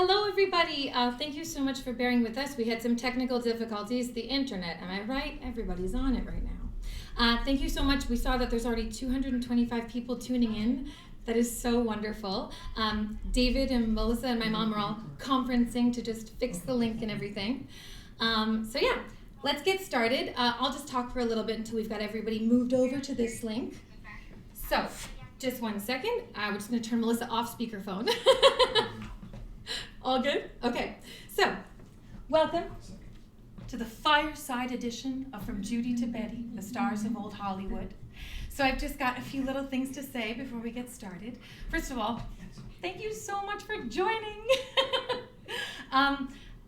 Hello, everybody. Thank you so much for bearing with us. We had some technical difficulties. The internet, am I right? Everybody's on it right now. Thank you so much. We saw that there's already 225 people tuning in. That is so wonderful. David and Melissa and my mom are all conferencing to just fix the link and everything. So yeah, let's get started. I'll just talk for a little bit until we've got everybody moved over to this link. So, just 1 second. We're just going to turn Melissa off speakerphone. All good? Okay. So, welcome to the Fireside edition of From Judy to Betty, the stars of old Hollywood. So I've just got a few little things to say before we get started. First of all, thank you so much for joining.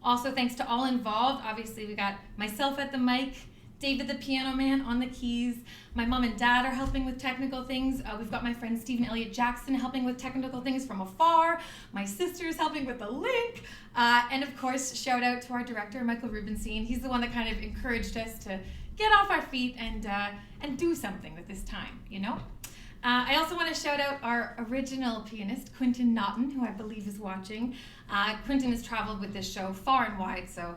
Also, thanks to all involved. Obviously, we got myself at the mic, David the piano man on the keys. My mom and dad are helping with technical things. We've got my friend Stephen Elliott Jackson helping with technical things from afar. My sister's helping with the link. And of course, shout out to our director, Michael Rubenstein. He's the one that kind of encouraged us to get off our feet and do something with this time, you know? I also want to shout out our original pianist, Quentin Naughton, who I believe is watching. Quentin has traveled with this show far and wide, so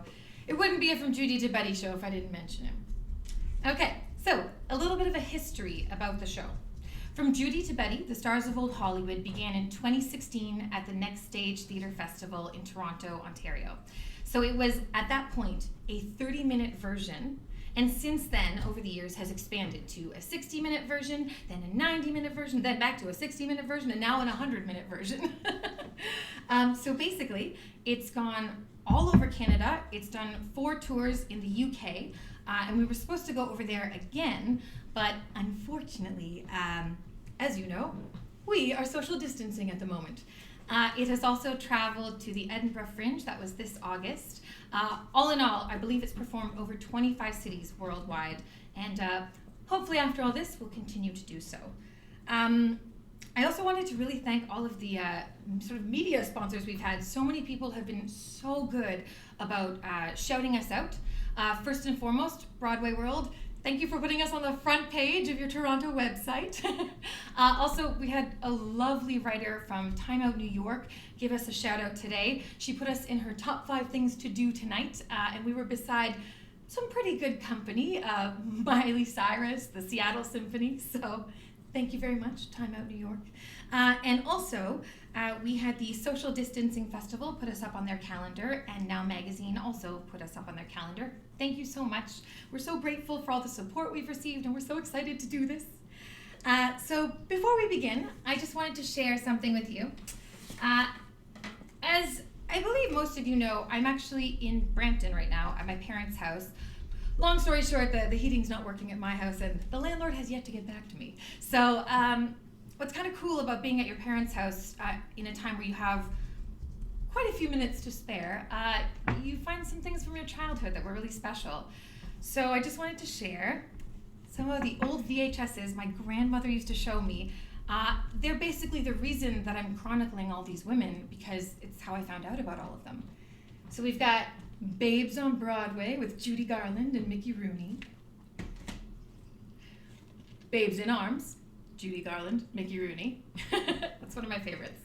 it wouldn't be a From Judy to Betty show if I didn't mention him. Okay, so a little bit of a history about the show. From Judy to Betty, the Stars of Old Hollywood began in 2016 at the Next Stage Theatre Festival in Toronto, Ontario. So it was, at that point, a 30-minute version, and since then, over the years, has expanded to a 60-minute version, then a 90-minute version, then back to a 60-minute version, and now an 100-minute version. So basically, it's gone all over Canada. It's done 4 tours in the UK, and we were supposed to go over there again, but unfortunately, as you know, we are social distancing at the moment. It has also traveled to the Edinburgh Fringe. That was this August. All in all, I believe it's performed over 25 cities worldwide, and hopefully after all this, we'll continue to do so. I also wanted to really thank all of the sort of media sponsors we've had. So many people have been so good about shouting us out. First and foremost, Broadway World. Thank you for putting us on the front page of your Toronto website. Also, we had a lovely writer from Time Out New York give us a shout out today. She put us in her top 5 things to do tonight, and we were beside some pretty good company, Miley Cyrus, the Seattle Symphony, so thank you very much, Time Out New York. And also, we had the Social Distancing Festival put us up on their calendar, and Now Magazine also put us up on their calendar. Thank you so much. We're so grateful for all the support we've received, and we're so excited to do this. So before we begin, I just wanted to share something with you. As I believe most of you know, I'm actually in Brampton right now at my parents' house. Long story short, the heating's not working at my house, and the landlord has yet to get back to me. So what's kind of cool about being at your parents' house in a time where you have quite a few minutes to spare, you find some things from your childhood that were really special. So I just wanted to share some of the old VHSs my grandmother used to show me. They're basically the reason that I'm chronicling all these women, because it's how I found out about all of them. So we've got Babes on Broadway with Judy Garland and Mickey Rooney. Babes in Arms, Judy Garland, Mickey Rooney. That's one of my favorites.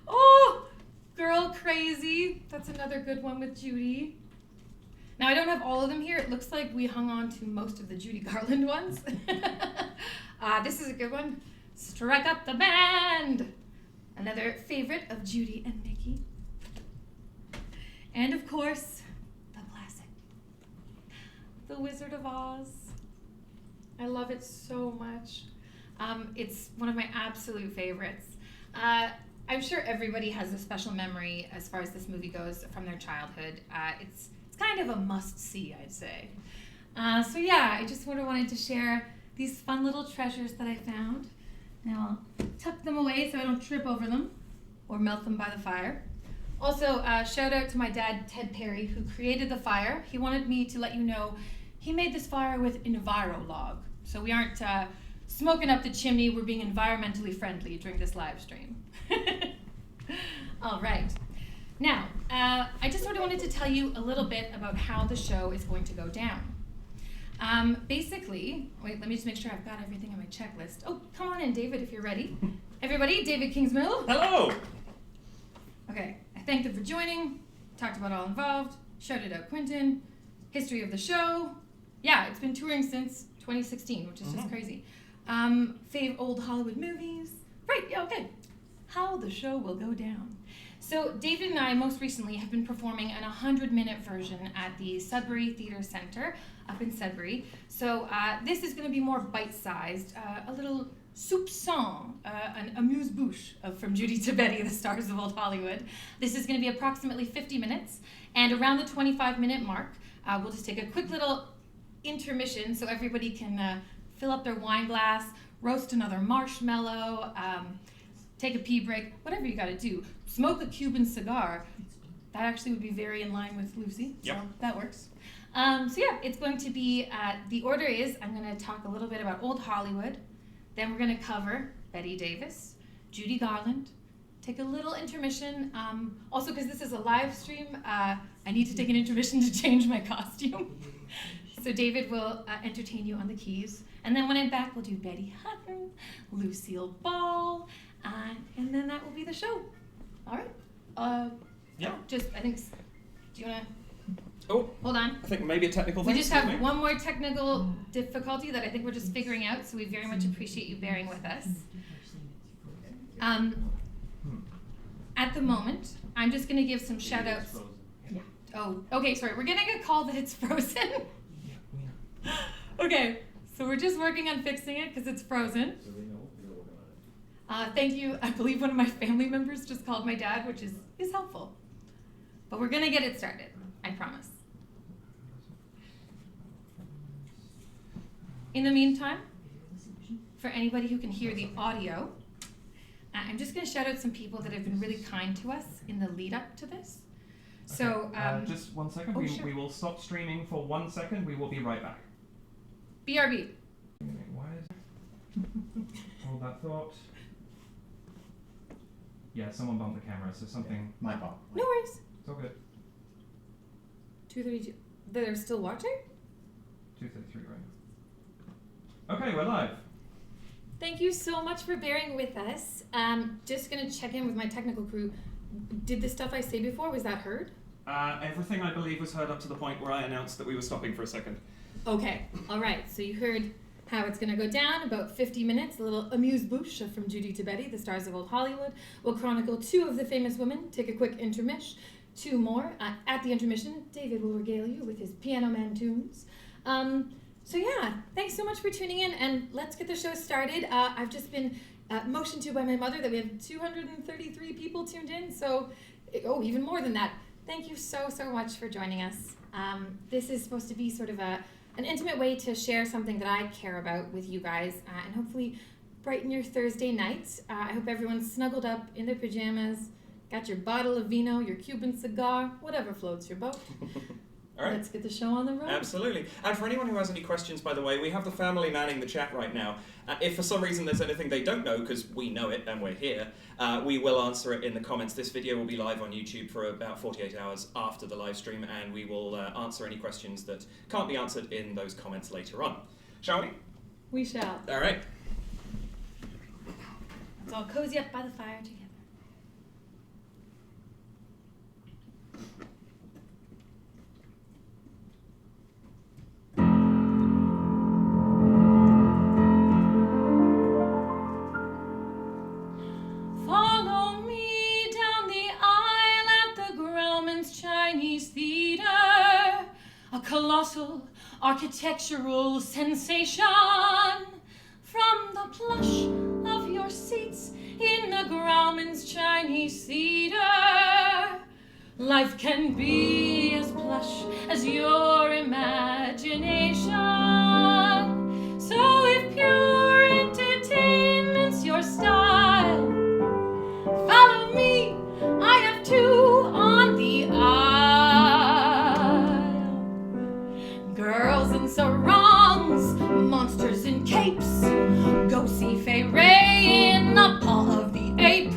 Oh, Girl Crazy. That's another good one with Judy. Now, I don't have all of them here. It looks like we hung on to most of the Judy Garland ones. This is a good one. Strike Up the Band. Another favorite of Judy and Mickey. And of course, the classic, The Wizard of Oz. I love it so much. It's one of my absolute favorites. I'm sure everybody has a special memory as far as this movie goes from their childhood. It's kind of a must-see, I'd say. So yeah, I just wanted to share these fun little treasures that I found. Now I'll tuck them away so I don't trip over them or melt them by the fire. Also, shout out to my dad, Ted Perry, who created the fire. He wanted me to let you know he made this fire with EnviroLog. So we aren't smoking up the chimney, we're being environmentally friendly during this live stream. All right. Now, I just sort of wanted to tell you a little bit about how the show is going to go down. Basically, wait, let me just make sure I've got everything on my checklist. Oh, come on in, David, if you're ready. Everybody, David Kingsmill. Hello. Okay, I thanked them for joining, talked about all involved, shouted out Quentin, history of the show. Yeah, it's been touring since 2016, which is just crazy. Fave old Hollywood movies. Right, yeah, okay. How the show will go down. So David and I most recently have been performing an 100-minute version at the Sudbury Theatre Centre up in Sudbury. So this is going to be more bite-sized, a little soupçon, an amuse-bouche from Judy to Betty, the stars of old Hollywood. This is going to be approximately 50 minutes, and around the 25-minute mark, we'll just take a quick little intermission so everybody can fill up their wine glass, roast another marshmallow, take a pee break, whatever you got to do. Smoke a Cuban cigar. That actually would be very in line with Lucy, so that works. So yeah, it's going to be, the order is, I'm going to talk a little bit about old Hollywood, then we're going to cover Bette Davis, Judy Garland, take a little intermission. Also, because this is a live stream, I need to take an intermission to change my costume. So David will entertain you on the keys. And then when I'm back, we'll do Betty Hutton, Lucille Ball, and then that will be the show. All right? Just, I think, do you want to? Oh, hold on. I think maybe a technical thing. We just have one more technical difficulty that I think we're just figuring out, so we very much appreciate you bearing with us. At the moment, I'm just going to give some shout-outs. Oh, okay, sorry. We're getting a call that it's frozen. Okay, so we're just working on fixing it because it's frozen. Thank you. I believe one of my family members just called my dad, which is helpful. But we're going to get it started. I promise. In the meantime, for anybody who can hear the audio, I'm just going to shout out some people that have been really kind to us in the lead up to this. Okay. So, just 1 second. Sure. We will stop streaming for 1 second. We will be right back. BRB. Why is hold that thought. Yeah, someone bumped the camera, so something. My fault. No worries. It's all good. 2:32. They're still watching? 2:33 right now. Okay, we're live. Thank you so much for bearing with us. Just going to check in with my technical crew. Did the stuff I said before, was that heard? Everything I believe was heard up to the point where I announced that we were stopping for a second. Okay, all right. So you heard how it's going to go down, about 50 minutes, a little amuse-bouche from Judy to Betty, the stars of old Hollywood. We'll chronicle 2 of the famous women, take a quick intermish, 2 more. At the intermission, David will regale you with his Piano Man tunes. So yeah, thanks so much for tuning in, and let's get the show started. I've just been motioned to by my mother that we have 233 people tuned in, so, even more than that. Thank you so much for joining us. This is supposed to be sort of an intimate way to share something that I care about with you guys, and hopefully brighten your Thursday night. I hope everyone's snuggled up in their pajamas, got your bottle of vino, your Cuban cigar, whatever floats your boat. All right. Let's get the show on the road. Absolutely. And for anyone who has any questions, by the way, we have the family manning the chat right now. If for some reason there's anything they don't know, because we know it and we're here, we will answer it in the comments. This video will be live on YouTube for about 48 hours after the live stream, and we will answer any questions that can't be answered in those comments later on. Shall we? We shall. All right. Let's all cozy up by the fire together. Colossal architectural sensation from the plush of your seats in the Grauman's Chinese Theater. Life can be as plush as your imagination. So if pure entertainment's your style, follow me, I have 2 on the aisle. Girls in sarongs, monsters in capes, go see Fay Ray in the paw of the ape.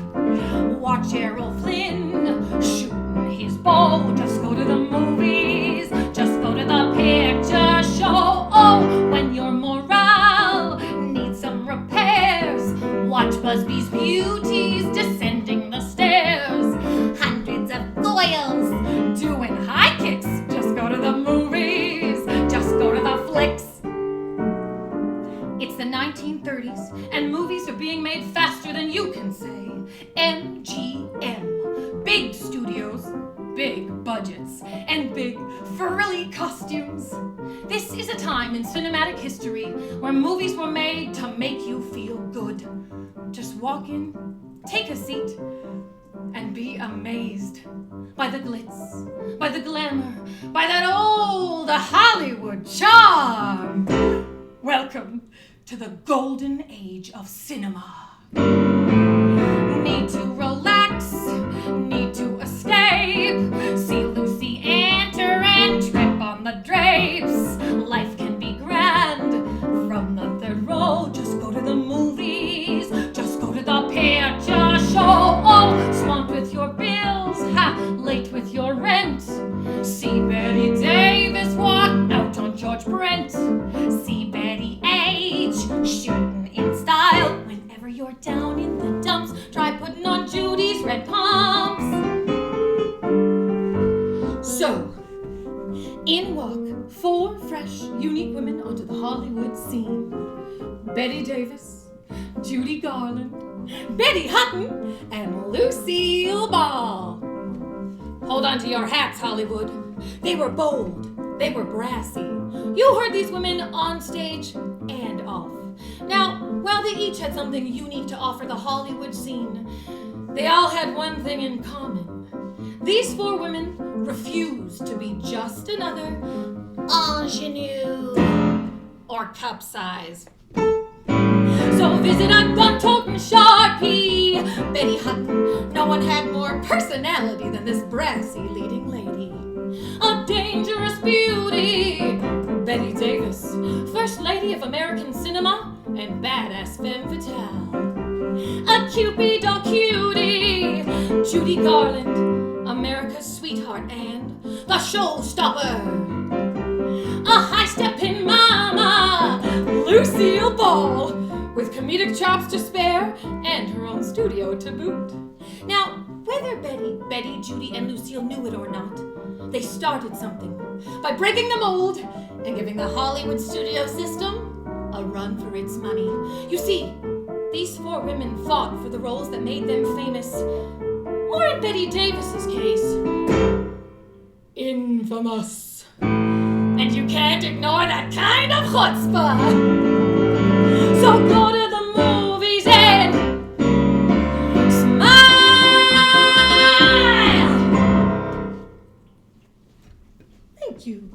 Watch Errol Flynn shooting his bow. Just go to the movies, just go to the picture show. Oh, when your morale needs some repairs, watch Busby's Beauties descending the stairs. Hundreds of 1930s, and movies are being made faster than you can say. MGM. Big studios, big budgets, and big frilly costumes. This is a time in cinematic history where movies were made to make you feel good. Just walk in, take a seat, and be amazed by the glitz, by the glamour, by that old Hollywood charm. Welcome to the golden age of cinema. Need to relax, need to escape, see Lucy enter and trip on the drapes. Life can be grand from the third row. Just go to the movies, just go to the picture show. Oh, swamped with your bills, late with your rent. See Betty Davis walk out on George Brent. See Betty Age shooting in style. Whenever you're down in the dumps, try putting on Judy's red pumps. So, in walk 4 fresh, unique women onto the Hollywood scene. Betty Davis, Judy Garland, Betty Hutton, and Lucille Ball. Hold on to your hats, Hollywood. They were bold. They were brassy. You heard these women on stage and off. Now, while they each had something unique to offer the Hollywood scene, they all had one thing in common. These 4 women refused to be just another ingénue or cup size. So visit a gun-toting Sharpie, Betty Hutton. No one had more personality than this brassy leading lady. A dangerous beauty, Betty Davis, first lady of American cinema and badass femme fatale. A Cupid cutie, Judy Garland, America's sweetheart and the showstopper. A high-stepping mama, Lucille Ball, with comedic chops to spare and her own studio to boot. Now, whether Betty, Judy, and Lucille knew it or not, they started something by breaking the mold and giving the Hollywood studio system a run for its money. You see, these 4 women fought for the roles that made them famous, or in Betty Davis's case, infamous. And you can't ignore that kind of chutzpah. So go to the movies and smile! Thank you.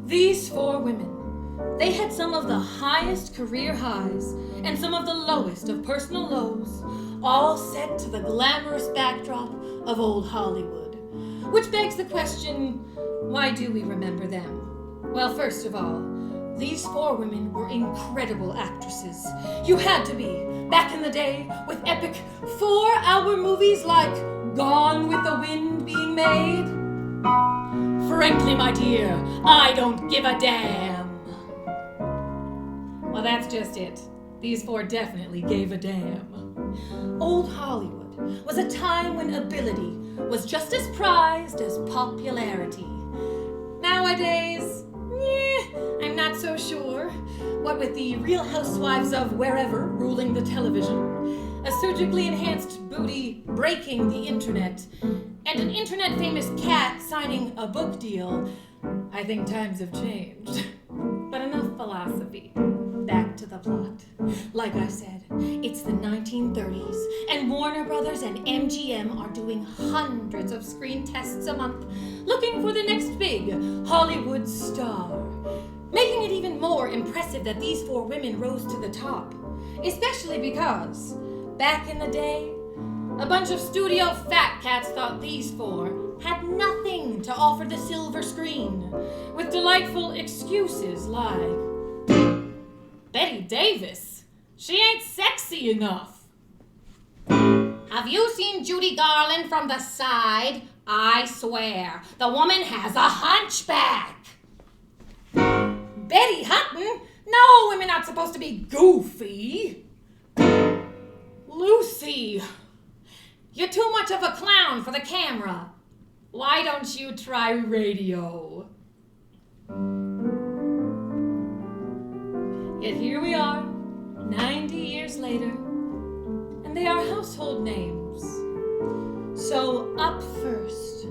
These 4 women, they had some of the highest career highs and some of the lowest of personal lows, all set to the glamorous backdrop of old Hollywood. Which begs the question, why do we remember them? Well, first of all, these 4 women were incredible actresses. You had to be, back in the day, with epic 4-hour movies like Gone with the Wind being made. Frankly, my dear, I don't give a damn. Well, that's just it. These 4 definitely gave a damn. Old Hollywood was a time when ability was just as prized as popularity. Nowadays, I'm not so sure. What with the Real Housewives of wherever ruling the television, a surgically enhanced booty breaking the internet, and an internet-famous cat signing a book deal, I think times have changed. But enough philosophy. Back to the plot. Like I said, it's the 1930s, and Warner Brothers and MGM are doing hundreds of screen tests a month, looking for the next big Hollywood star. Making it even more impressive that these 4 women rose to the top, especially because, back in the day, a bunch of studio fat cats thought these 4 had nothing to offer the silver screen, with delightful excuses like, Betty Davis, she ain't sexy enough. Have you seen Judy Garland from the side? I swear, the woman has a hunchback. Betty Hutton? No, women aren't supposed to be goofy. Lucy, you're too much of a clown for the camera. Why don't you try radio? Yet here we are, 90 years later, and they are household names. So up first,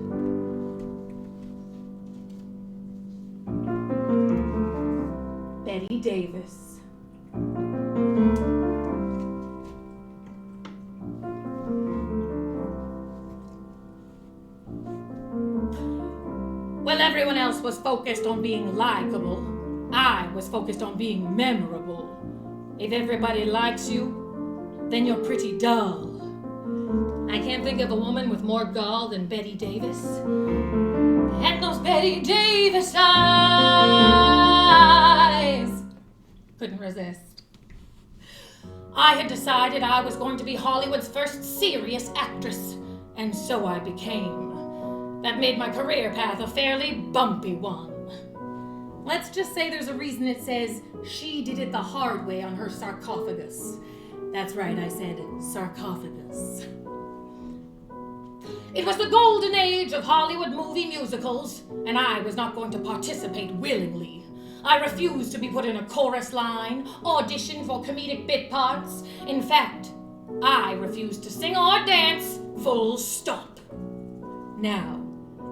Betty Davis. Well, everyone else was focused on being likable. I was focused on being memorable. If everybody likes you, then you're pretty dull. I can't think of a woman with more gall than Betty Davis. And those Betty Davis eyes. Couldn't resist. I had decided I was going to be Hollywood's first serious actress, and so I became. That made my career path a fairly bumpy one. Let's just say there's a reason it says she did it the hard way on her sarcophagus. That's right, I said sarcophagus. It was the golden age of Hollywood movie musicals, and I was not going to participate willingly. I refused to be put in a chorus line, audition for comedic bit parts. In fact, I refused to sing or dance, full stop. Now,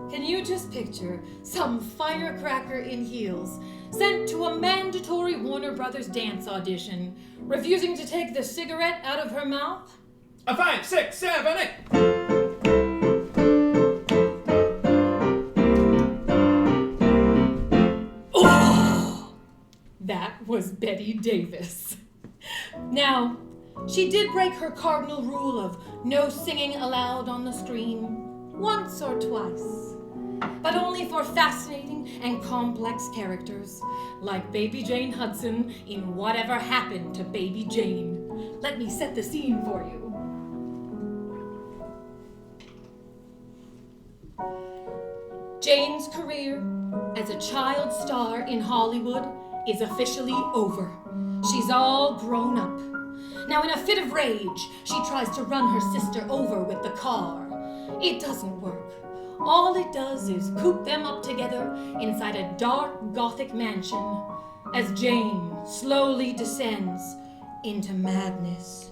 can you just picture some firecracker in heels sent to a mandatory Warner Brothers dance audition, refusing to take the cigarette out of her mouth? A 5, 6, 7, 8. Oh, that was Betty Davis. Now, she did break her cardinal rule of no singing allowed on the screen once or twice, but only for fascinating and complex characters, like Baby Jane Hudson in Whatever Happened to Baby Jane. Let me set the scene for you. Jane's career as a child star in Hollywood is officially over. She's all grown up. Now, in a fit of rage, she tries to run her sister over with the car. It doesn't work. All it does is coop them up together inside a dark Gothic mansion as Jane slowly descends into madness.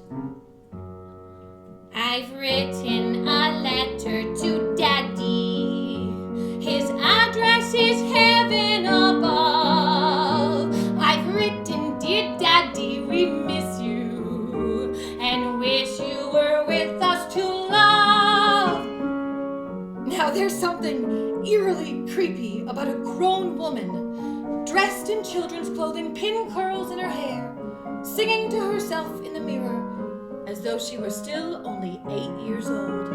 I've written a letter to Daddy. His address is heaven above. I've written, dear Daddy, we miss you and wish you were with us to love. Now, there's something eerily creepy about a grown woman dressed in children's clothing, pin curls in her hair, singing to herself in the mirror as though she were still only 8 years old.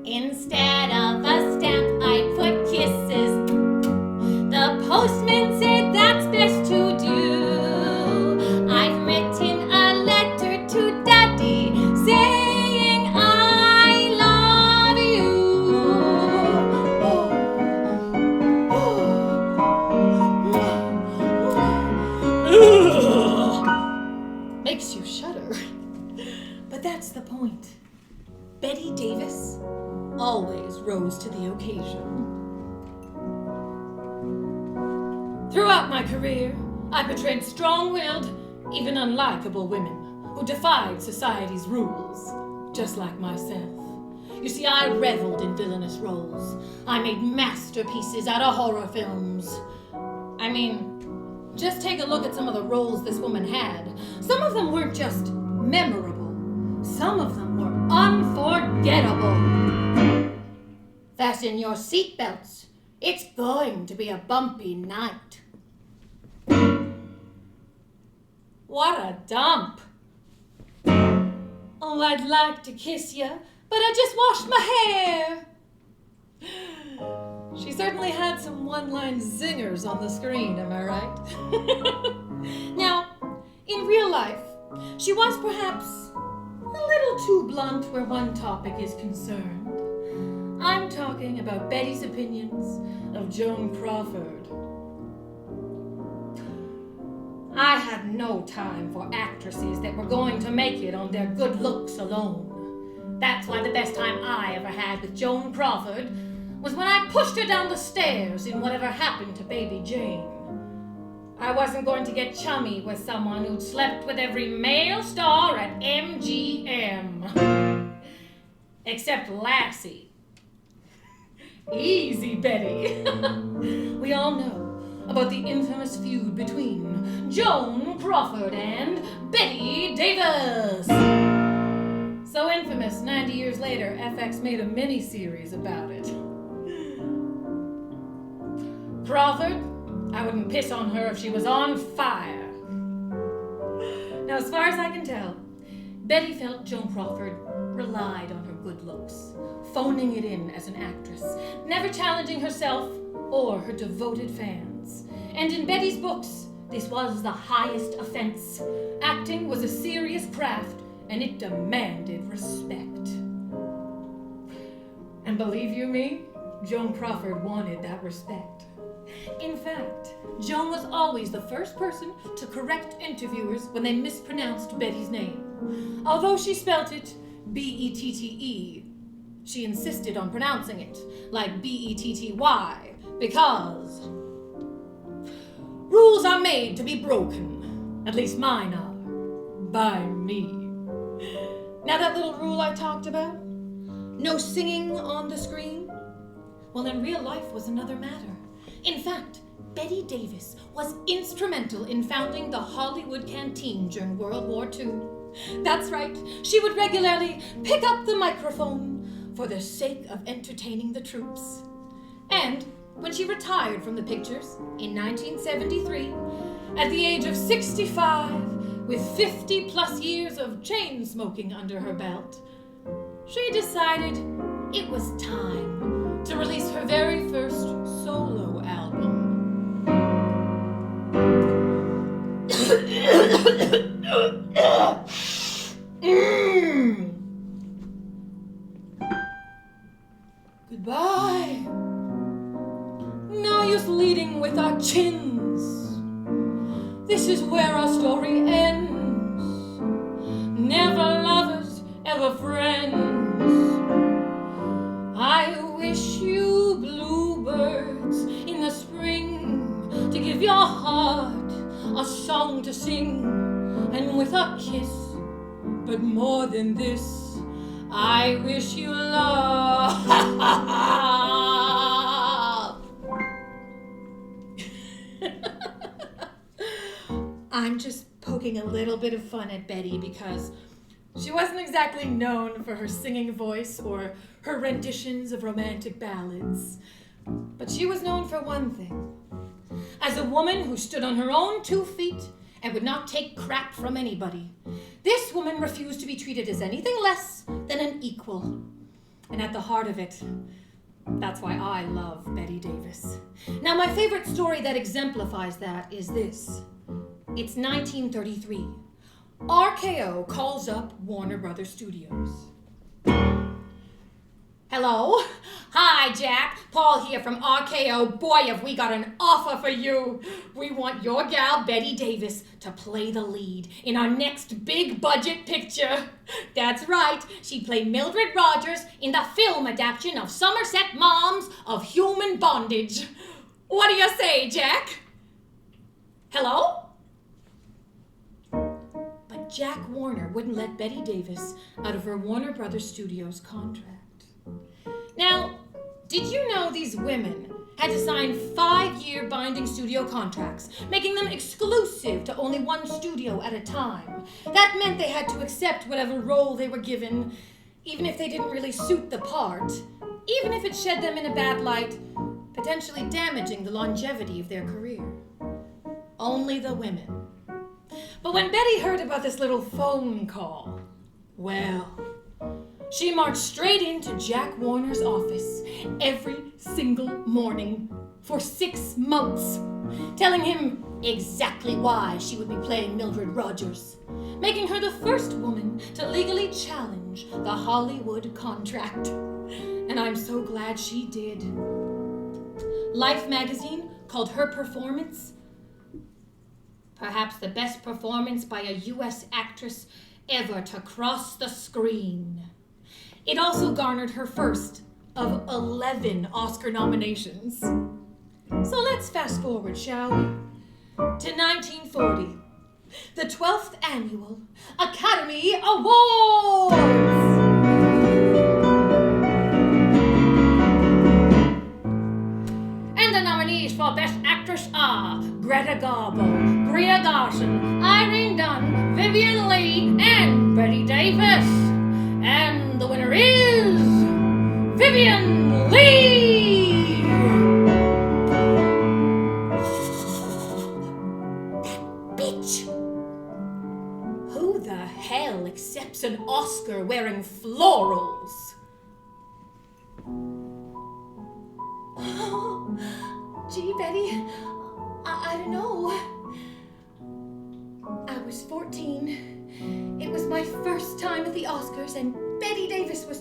Instead of a stamp, I put kisses. The postman said that's best to do. I've written a letter to Daddy saying I love you. Makes you shudder. But that's the point. Betty Davis always rose to the occasion. Throughout my career, I portrayed strong-willed, even unlikable women who defied society's rules, just like myself. You see, I reveled in villainous roles. I made masterpieces out of horror films. I mean, just take a look at some of the roles this woman had. Some of them weren't just memorable. Some of them were unforgettable. Fasten your seatbelts. It's going to be a bumpy night. What a dump. Oh, I'd like to kiss you, but I just washed my hair. She certainly had some one-line zingers on the screen, am I right? Now, in real life, she was perhaps a little too blunt where one topic is concerned. I'm talking about Betty's opinions of Joan Crawford. I had no time for actresses that were going to make it on their good looks alone. That's why the best time I ever had with Joan Crawford was when I pushed her down the stairs in Whatever Happened to Baby Jane. I wasn't going to get chummy with someone who'd slept with every male star at MGM. Except Lassie. Easy, Betty. We all know about the infamous feud between Joan Crawford and Betty Davis. So infamous, 90 years later, FX made a mini-series about it. Crawford, I wouldn't piss on her if she was on fire. Now, as far as I can tell, Betty felt Joan Crawford relied on her good looks, phoning it in as an actress, never challenging herself or her devoted fans. And in Betty's books, this was the highest offense. Acting was a serious craft, and it demanded respect. And believe you me, Joan Crawford wanted that respect. In fact, Joan was always the first person to correct interviewers when they mispronounced Betty's name. Although she spelt it B-E-T-T-E, she insisted on pronouncing it like B-E-T-T-Y because rules are made to be broken. At least mine are. By me. Now that little rule I talked about, no singing on the screen, well, in real life was another matter. In fact, Betty Davis was instrumental in founding the Hollywood Canteen during World War II. That's right, she would regularly pick up the microphone for the sake of entertaining the troops. And when she retired from the pictures in 1973, at the age of 65, with 50 plus years of chain smoking under her belt, she decided it was time to release her very first solo album. Goodbye. No use leading with our chins. This is where our story ends. Never lovers, ever friends. I wish you bluebirds in the spring to give your heart a song to sing, and with a kiss. But more than this, I wish you love. I'm just poking a little bit of fun at Betty because she wasn't exactly known for her singing voice or her renditions of romantic ballads. But she was known for one thing. As a woman who stood on her own 2 feet and would not take crap from anybody, this woman refused to be treated as anything less than an equal. And at the heart of it, that's why I love Betty Davis. Now, my favorite story that exemplifies that is this. It's 1933. RKO calls up Warner Brothers Studios. Hello? Hi, Jack. Paul here from RKO. Boy, have we got an offer for you. We want your gal, Betty Davis, to play the lead in our next big budget picture. That's right. She'd play Mildred Rogers in the film adaptation of Somerset Maugham of Human Bondage. What do you say, Jack? Hello? But Jack Warner wouldn't let Betty Davis out of her Warner Brothers Studios contract. Now, did you know these women had to sign 5-year binding studio contracts, making them exclusive to only one studio at a time? That meant they had to accept whatever role they were given, even if they didn't really suit the part, even if it shed them in a bad light, potentially damaging the longevity of their career. Only the women. But when Betty heard about this little phone call, well, she marched straight into Jack Warner's office every single morning for 6 months, telling him exactly why she would be playing Mildred Rogers, making her the first woman to legally challenge the Hollywood contract. And I'm so glad she did. Life magazine called her performance perhaps the best performance by a U.S. actress ever to cross the screen. It also garnered her first of 11 Oscar nominations. So let's fast forward, shall we? to 1940, the 12th Annual Academy Awards! And the nominees for Best Actress are Greta Garbo, Bria Garson, Irene Dunn, Vivian Leigh, and Bette Davis. And the winner is Vivian Leigh! That bitch! Who the hell accepts an Oscar wearing florals? Oh, gee, Betty, I don't know. I was 14. It was my first time at the Oscars, and Bette Davis was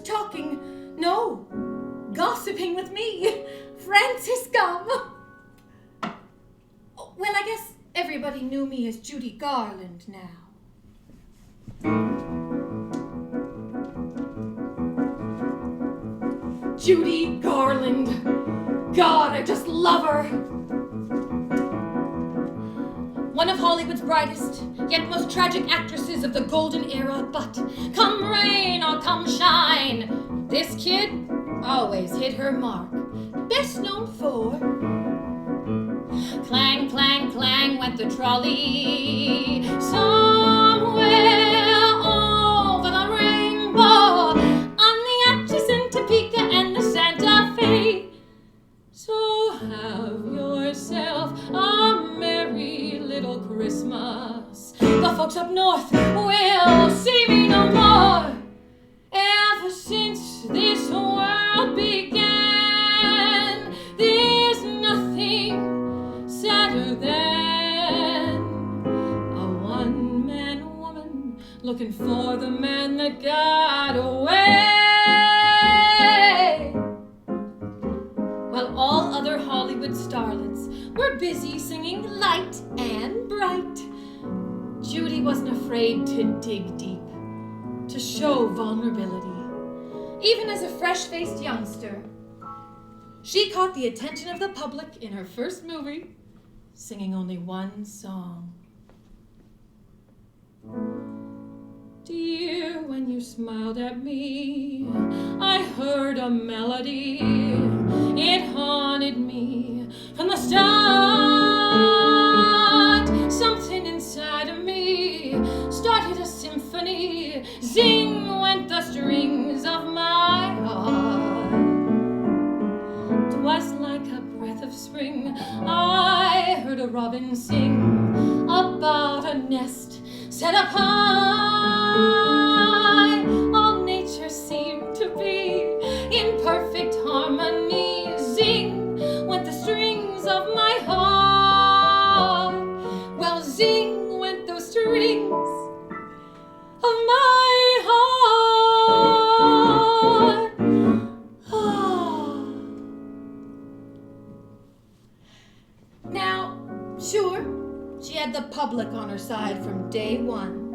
gossiping with me. Frances Gum. Well, I guess everybody knew me as Judy Garland now. Judy Garland. God, I just love her. One of Hollywood's brightest, yet most tragic actresses of the golden era, but come rain or come shine, this kid always hit her mark. Best known for clang, clang, clang went the trolley somewhere over the rainbow on the Atchison, Topeka, and the Santa Fe. So have yourself a merry little Christmas. The folks up north will see me no more. Ever since this world began, there's nothing sadder than a one-man woman looking for the man that got away. While all other Hollywood starlets were busy singing light and bright, Judy wasn't afraid to dig deep, to show vulnerability. Even as a fresh-faced youngster, she caught the attention of the public in her first movie, singing only one song. Dear, when you smiled at me, I heard a melody. It haunted me from the start. Something inside of me started a symphony. Zing went the strings of my heart. 'Twas like a breath of spring. I heard a robin sing about a nest set up high. All nature seemed to be in perfect harmony. Zing went the strings of my heart. Well, zing went those strings of my heart. Now, sure, she had the public on her side from day one.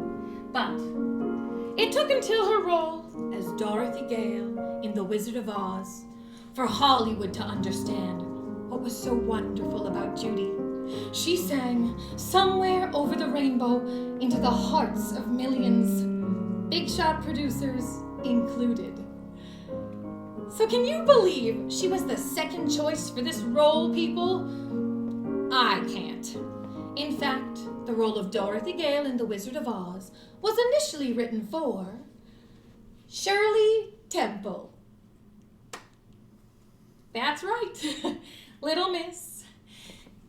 But it took until her role as Dorothy Gale in The Wizard of Oz for Hollywood to understand what was so wonderful about Judy. She sang Somewhere Over the Rainbow into the hearts of millions, big shot producers included. So can you believe she was the second choice for this role, people? I can't. In fact, the role of Dorothy Gale in The Wizard of Oz was initially written for Shirley Temple. That's right, Little Miss.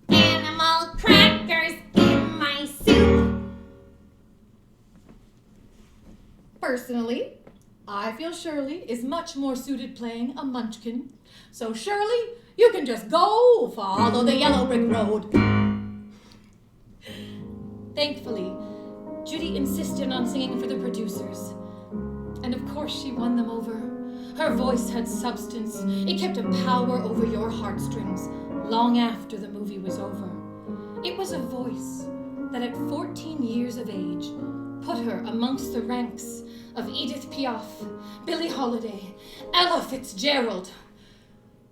Animal crackers in my soup. Personally, I feel Shirley is much more suited playing a munchkin. So Shirley, you can just go follow the yellow brick road. Thankfully, Judy insisted on singing for the producers. And of course she won them over. Her voice had substance. It kept a power over your heartstrings long after the movie was over. It was a voice that at 14 years of age put her amongst the ranks of Edith Piaf, Billie Holiday, Ella Fitzgerald.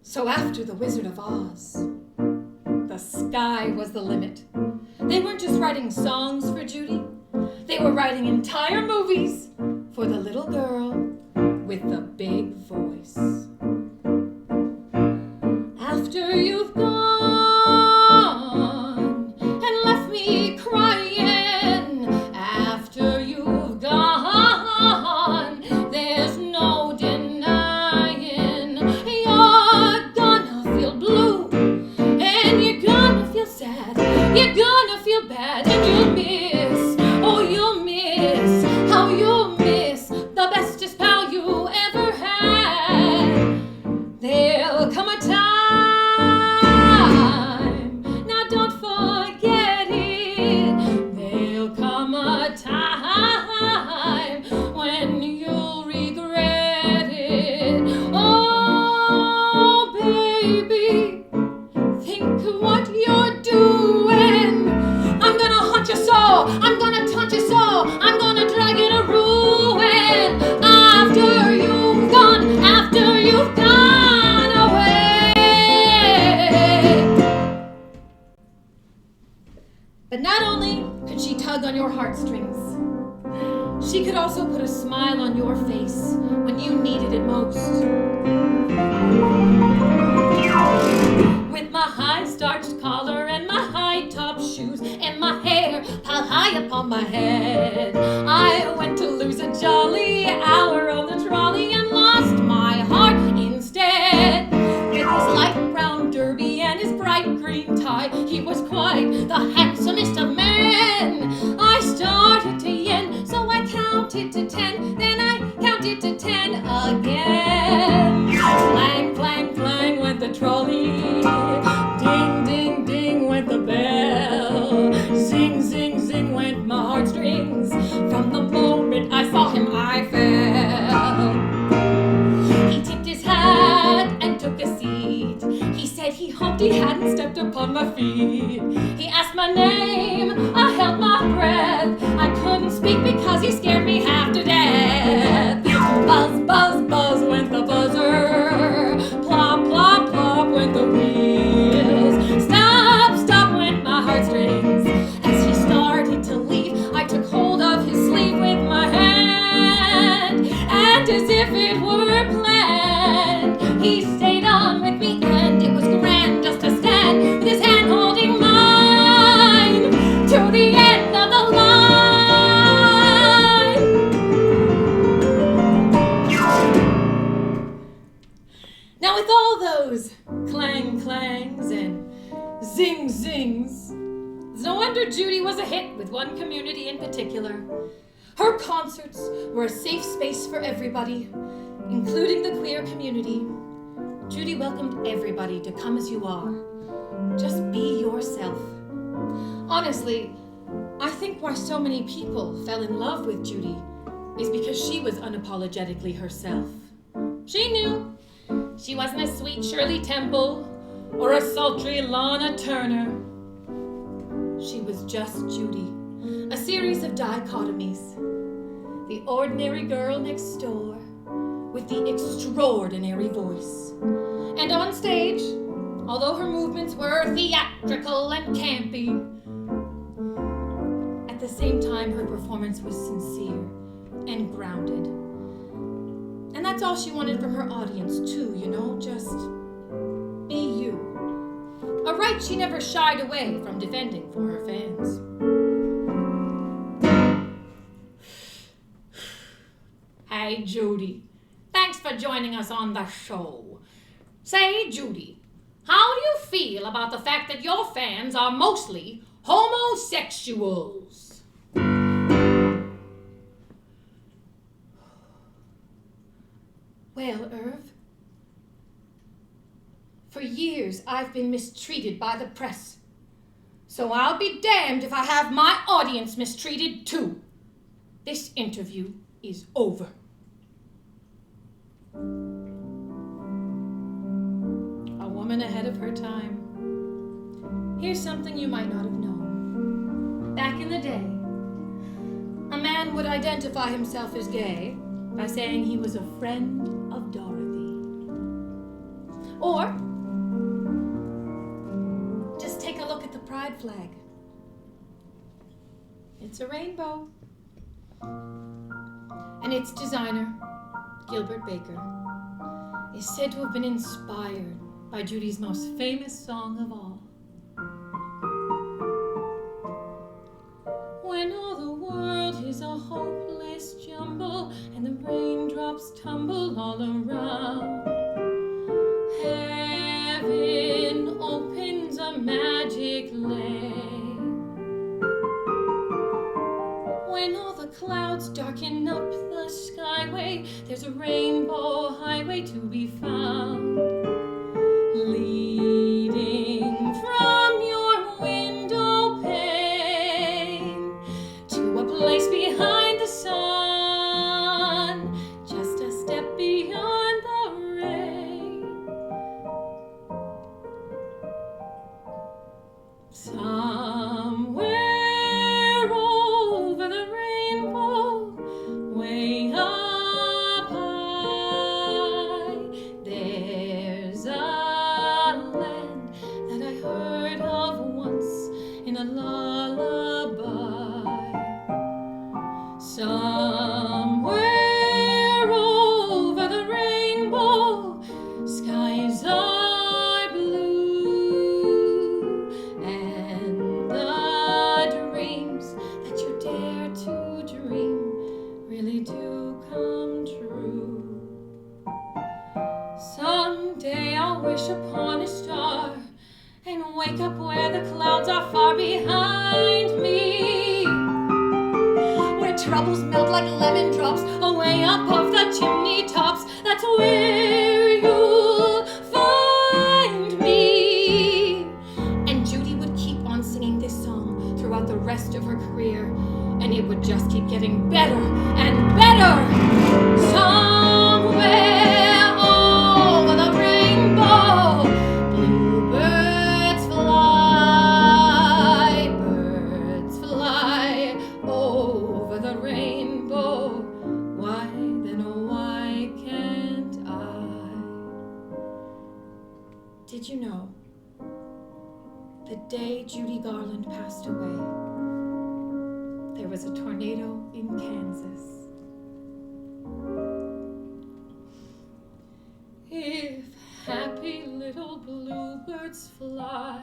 So after The Wizard of Oz, the sky was the limit. They weren't just writing songs for Judy. They were writing entire movies for the little girl with the big voice. After you've gone and left me crying, after you've gone, there's no denying you're gonna feel blue and you're gonna feel sad, you're gonna feel bad, and you'll miss, oh you'll miss, how you'll miss the bestest pal you ever had. There'll come a time, now don't forget it, there'll come a time when you'll regret it. Oh baby, think what you're doing. I'm gonna haunt your soul, I'm gonna taunt your soul, I'm gonna drag you to ruin. After you've gone away. But not only could she tug on your heartstrings, she could also put a smile on your face when you needed it most. With my high starched collar and my high top shoes and my hair piled high upon my head, I went to lose a jolly hour on the trolley and lost my heart instead. With his light brown derby and his bright green tie, he was quite the handsomest of men. I started to yen, so I counted to 10, then I counted to 10 again. Clang, clang, clang went the trolley, ding, ding, ding went the bell, zing, zing, zing went my heartstrings. From the moment I saw him, I fell. He tipped his hat and took a seat. He said he hoped he hadn't stepped upon my feet. He asked my name, I held my breath. I couldn't speak because he scared me half to death. Buzz, buzz, buzz went the buzzer. Plop, plop, plop went the wheels. Stop, stop went my heartstrings. As he started to leave, I took hold of his sleeve with my hand, and as if it were planned, he stayed on with me, and it was grand just to stand with his hand holding mine to the end of the line. Now with all those clang clangs and zing zings, it's no wonder Judy was a hit with one community in particular. Her concerts were a safe space for everybody, including the queer community. Judy welcomed everybody to come as you are. Just be yourself. Honestly, I think why so many people fell in love with Judy is because she was unapologetically herself. She knew she wasn't a sweet Shirley Temple or a sultry Lana Turner. She was just Judy, a series of dichotomies. The ordinary girl next door with the extraordinary voice. And on stage, although her movements were theatrical and campy, at the same time her performance was sincere and grounded. And that's all she wanted from her audience too, you know, just be you. A right she never shied away from defending for her fans. Hey, Judy. Thanks for joining us on the show. Say, Judy, how do you feel about the fact that your fans are mostly homosexuals? Well, Irv, for years I've been mistreated by the press. So I'll be damned if I have my audience mistreated too. This interview is over. A woman ahead of her time. Here's something you might not have known. Back in the day, a man would identify himself as gay by saying he was a friend of Dorothy. Or just take pride flag. It's a rainbow. And its designer, Gilbert Baker, is said to have been inspired by Judy's most famous song of all. When all the world is a hopeless jumble and the raindrops tumble all around, heaven opens a magic lane. When all the clouds darken up the skyway, there's a rainbow highway to be found, leading from your window pane to a place behind the sun, just a step beyond the rain. Somewhere over the rainbow, way up high, there's a land that I heard of once in a lullaby. Somewhere over the rainbow, skies are blue, and the dreams that you dare to dream really do come true. Someday I'll wish upon a star and wake up where the clouds are far behind me, where troubles melt like lemon drops away above the chimney tops. That's where you'll find me. And Judy would keep on singing this song throughout the rest of her career, and it would just keep getting better and better. Somewhere over the rainbow, bluebirds fly, birds fly over the rainbow. Why then, oh why can't I? Did you know the day Judy Garland passed away, there was a tornado in Kansas? If happy little bluebirds fly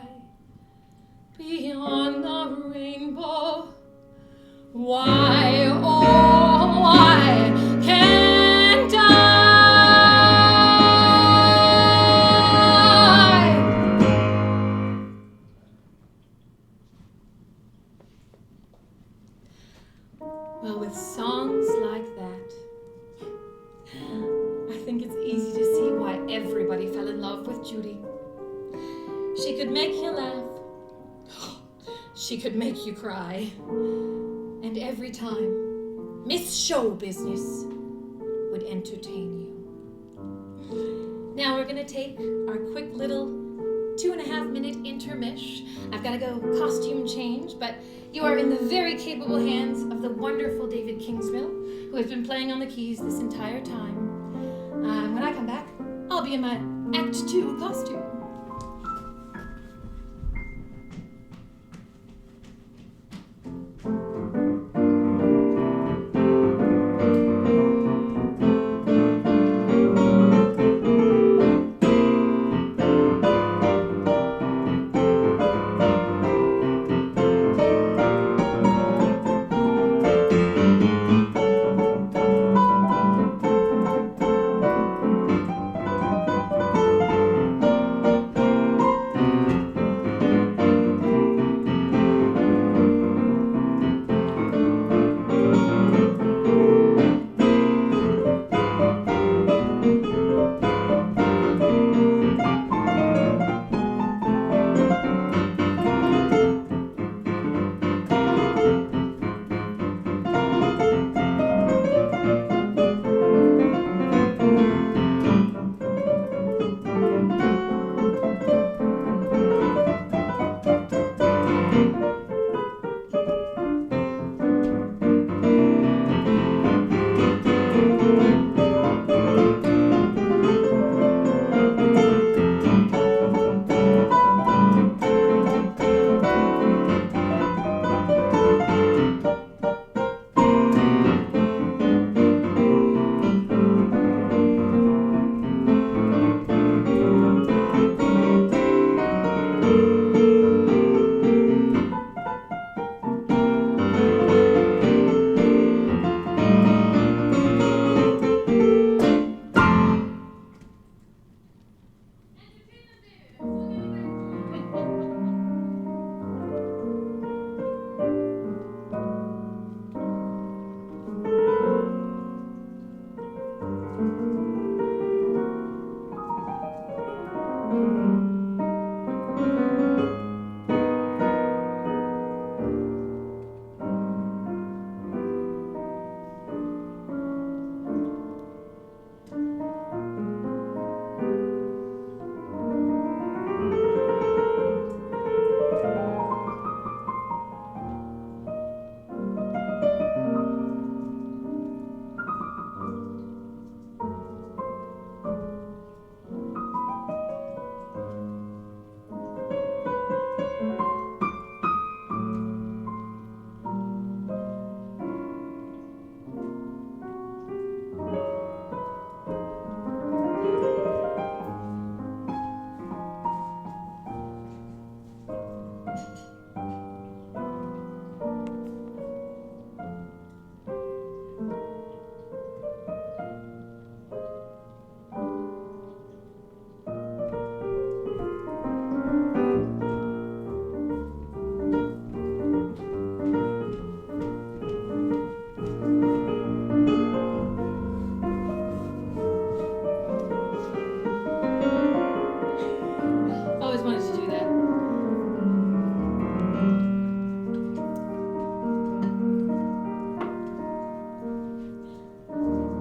beyond the rainbow, why, oh, why can't I? Well, with songs like that, I think it's easy to see why everybody fell in love with Judy. She could make you laugh. She could make you cry. And every time, Miss Show Business would entertain you. Now we're gonna take our quick little 2.5-minute intermish. I've gotta go costume change, but you are in the very capable hands of the wonderful David Kingsmill, who has been playing on the keys this entire time. When I come back, I'll be in my Act 2 costume.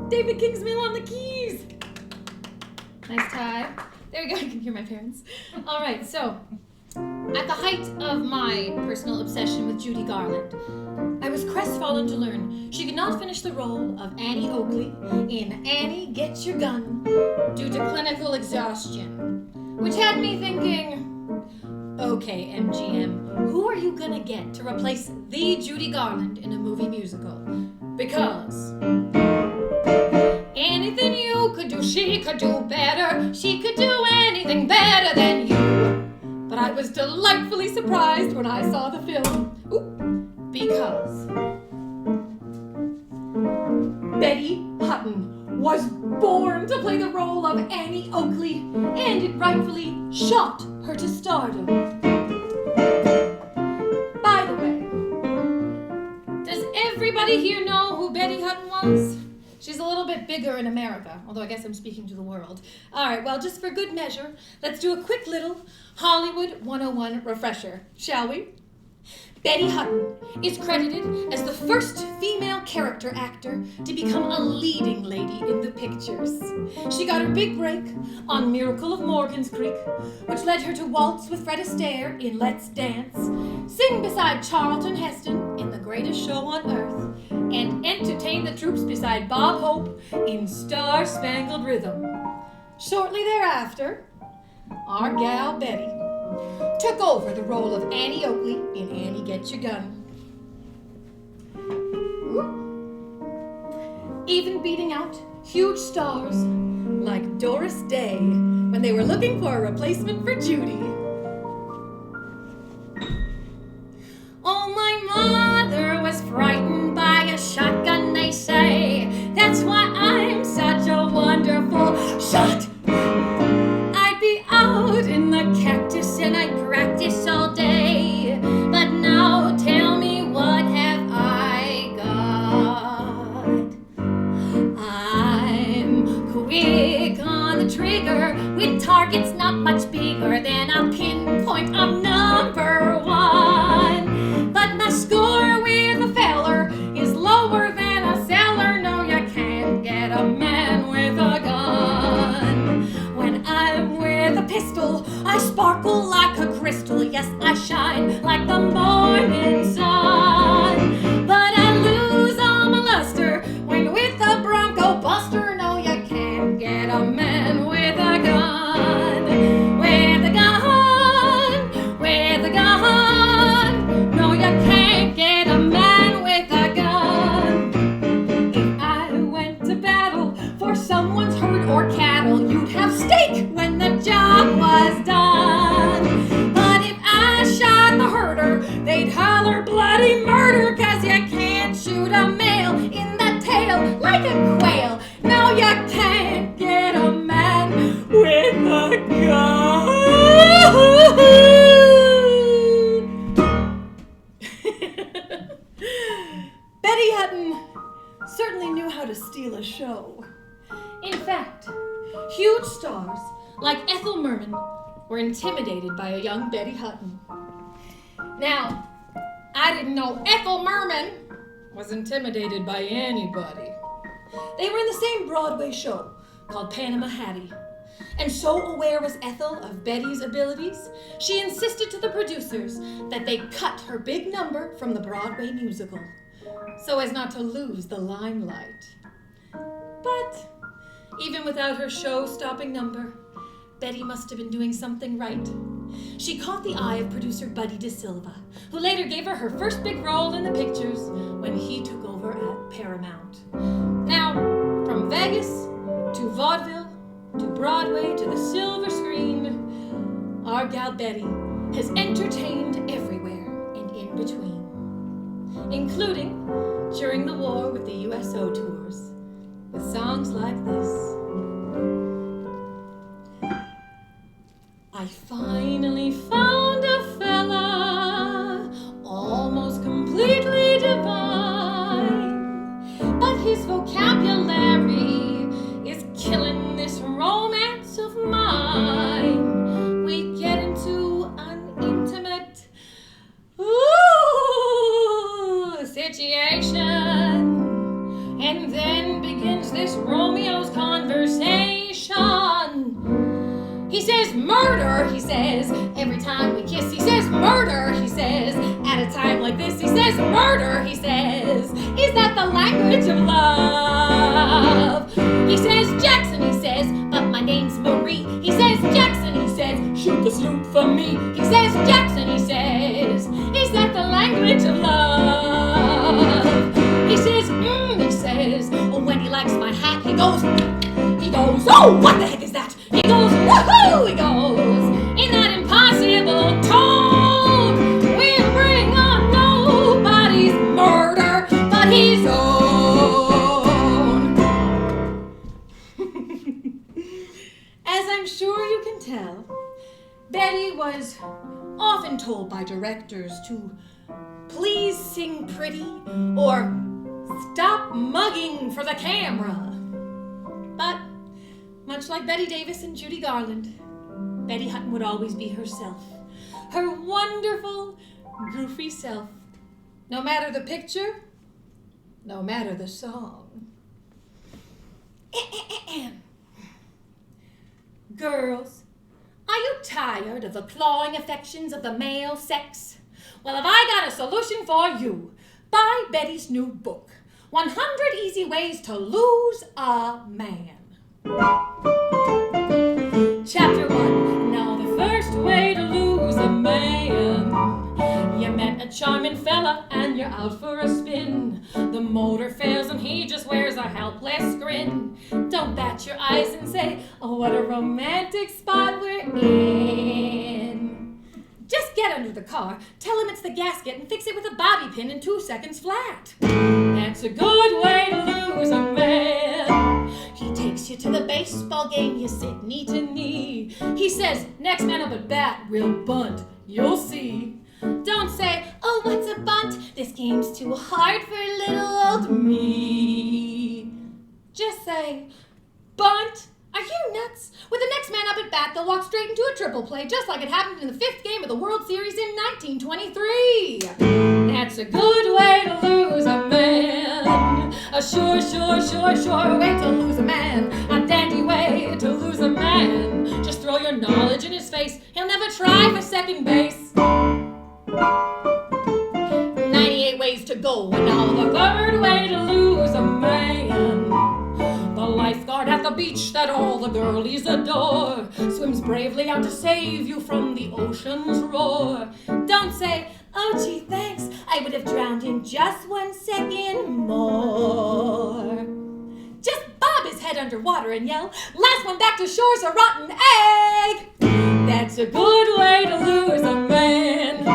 David Kingsmill on the keys. Nice tie. There we go, you can hear my parents. All right, so at the height of my personal obsession with Judy Garland, I was crestfallen to learn she could not finish the role of Annie Oakley in Annie, Get Your Gun due to clinical exhaustion, which had me thinking, okay, MGM, who are you gonna get to replace the Judy Garland in a movie musical? Because anything you could do, she could do better. She could do anything better than you. But I was delightfully surprised when I saw the film. Because Betty Hutton was born to play the role of Annie Oakley, and it rightfully shot her to stardom. By the way, does everybody here know who Betty Hutton was? She's a little bit bigger in America, although I guess I'm speaking to the world. All right, well, just for good measure, let's do a quick little Hollywood 101 refresher, shall we? Betty Hutton is credited as the first female character actor to become a leading lady in the pictures. She got her big break on Miracle of Morgan's Creek, which led her to waltz with Fred Astaire in Let's Dance, sing beside Charlton Heston in The Greatest Show on Earth, and entertain the troops beside Bob Hope in Star Spangled Rhythm. Shortly thereafter, our gal Betty took over the role of Annie Oakley in Annie, Get Your Gun. Even beating out huge stars like Doris Day when they were looking for a replacement for Judy. Oh, my mother was frightened by a shotgun, they say. That's why I'm such a wonderful shot. I'd be out in the cactus and I'd practice all day. But now tell me, what have I got? I'm quick on the trigger with targets not much bigger than a pinpoint of number one. But my score with a feller is lower than a cellar. No, you can't get a man with a gun. When I'm with a pistol, I sparkle like a crystal. Yes, I shine like the morning sun. But I lose all my luster when with a Bronco Buster. No, you can't get a man with a gun. With a gun, with a gun. No, you can't get a man with a gun. If I went to battle for someone's herd or cattle, you'd have steak when the job was done. But if I shot the herder, they'd holler bloody murder, 'cause you can't shoot a male in the tail like a quail. No, you can't get a man with a gun. Betty Hutton certainly knew how to steal a show. In fact, huge stars like Ethel Merman were intimidated by a young Betty Hutton. Now, I didn't know Ethel Merman was intimidated by anybody. They were in the same Broadway show called Panama Hattie. And so aware was Ethel of Betty's abilities, she insisted to the producers that they cut her big number from the Broadway musical, so as not to lose the limelight. But even without her show-stopping number, Betty must have been doing something right. She caught the eye of producer Buddy DeSilva, who later gave her her first big role in the pictures when he took over at Paramount. Now, from Vegas to vaudeville to Broadway to the silver screen, our gal Betty has entertained everywhere and in between, including during the war with the USO tours, with songs like this. I finally found a fella, almost completely divine, but his vocabulary is killing this romance of mine. We get into an intimate situation, and then begins this murder, he says. Every time we kiss, he says murder, he says. At a time like this, he says murder, he says. Is that the language of love? He says Jackson, he says, but my name's Marie. He says Jackson, he says, shoot the sloop for me. He says Jackson, he says, is that the language of love? He says, he says, oh, when he likes my hat, he goes, oh, what the heck is that? He goes, woohoo, he goes, in that impossible tone. We'll bring on nobody's murder, but his own. As I'm sure you can tell, Betty was often told by directors to please sing pretty or stop mugging for the camera. But much like Bette Davis and Judy Garland, Betty Hutton would always be herself, her wonderful, goofy self, no matter the picture, no matter the song. Girls, are you tired of the clawing affections of the male sex? Well, have I got a solution for you? Buy Betty's new book, 100 Easy Ways to Lose a Man. Chapter 1. Now the first way to lose a man. You met a charming fella and you're out for a spin. The motor fails and he just wears a helpless grin. Don't bat your eyes and say, oh, what a romantic spot we're in. Just get under the car, tell him it's the gasket, and fix it with a bobby pin in 2 seconds flat. That's a good way to lose a man. He takes you to the baseball game, you sit knee to knee. He says, next man up at bat, we'll bunt, you'll see. Don't say, oh, what's a bunt? This game's too hard for little old me. Just say, bunt? Are you nuts? With the next man up at bat, they'll walk straight into a triple play, just like it happened in the 5th game of the World Series in 1923. That's a good way to lose a man. A sure way to lose a man. A dandy way to lose a man. Just throw your knowledge in his face. He'll never try for second base. 98 ways to go, and now the 3rd way to lose a man. The lifeguard at the beach that all the girlies adore swims bravely out to save you from the ocean's roar. Don't say, oh gee, thanks, I would have drowned in just 1 second more. Just bob his head underwater and yell, last one back to shore's a rotten egg. That's a good way to lose a man.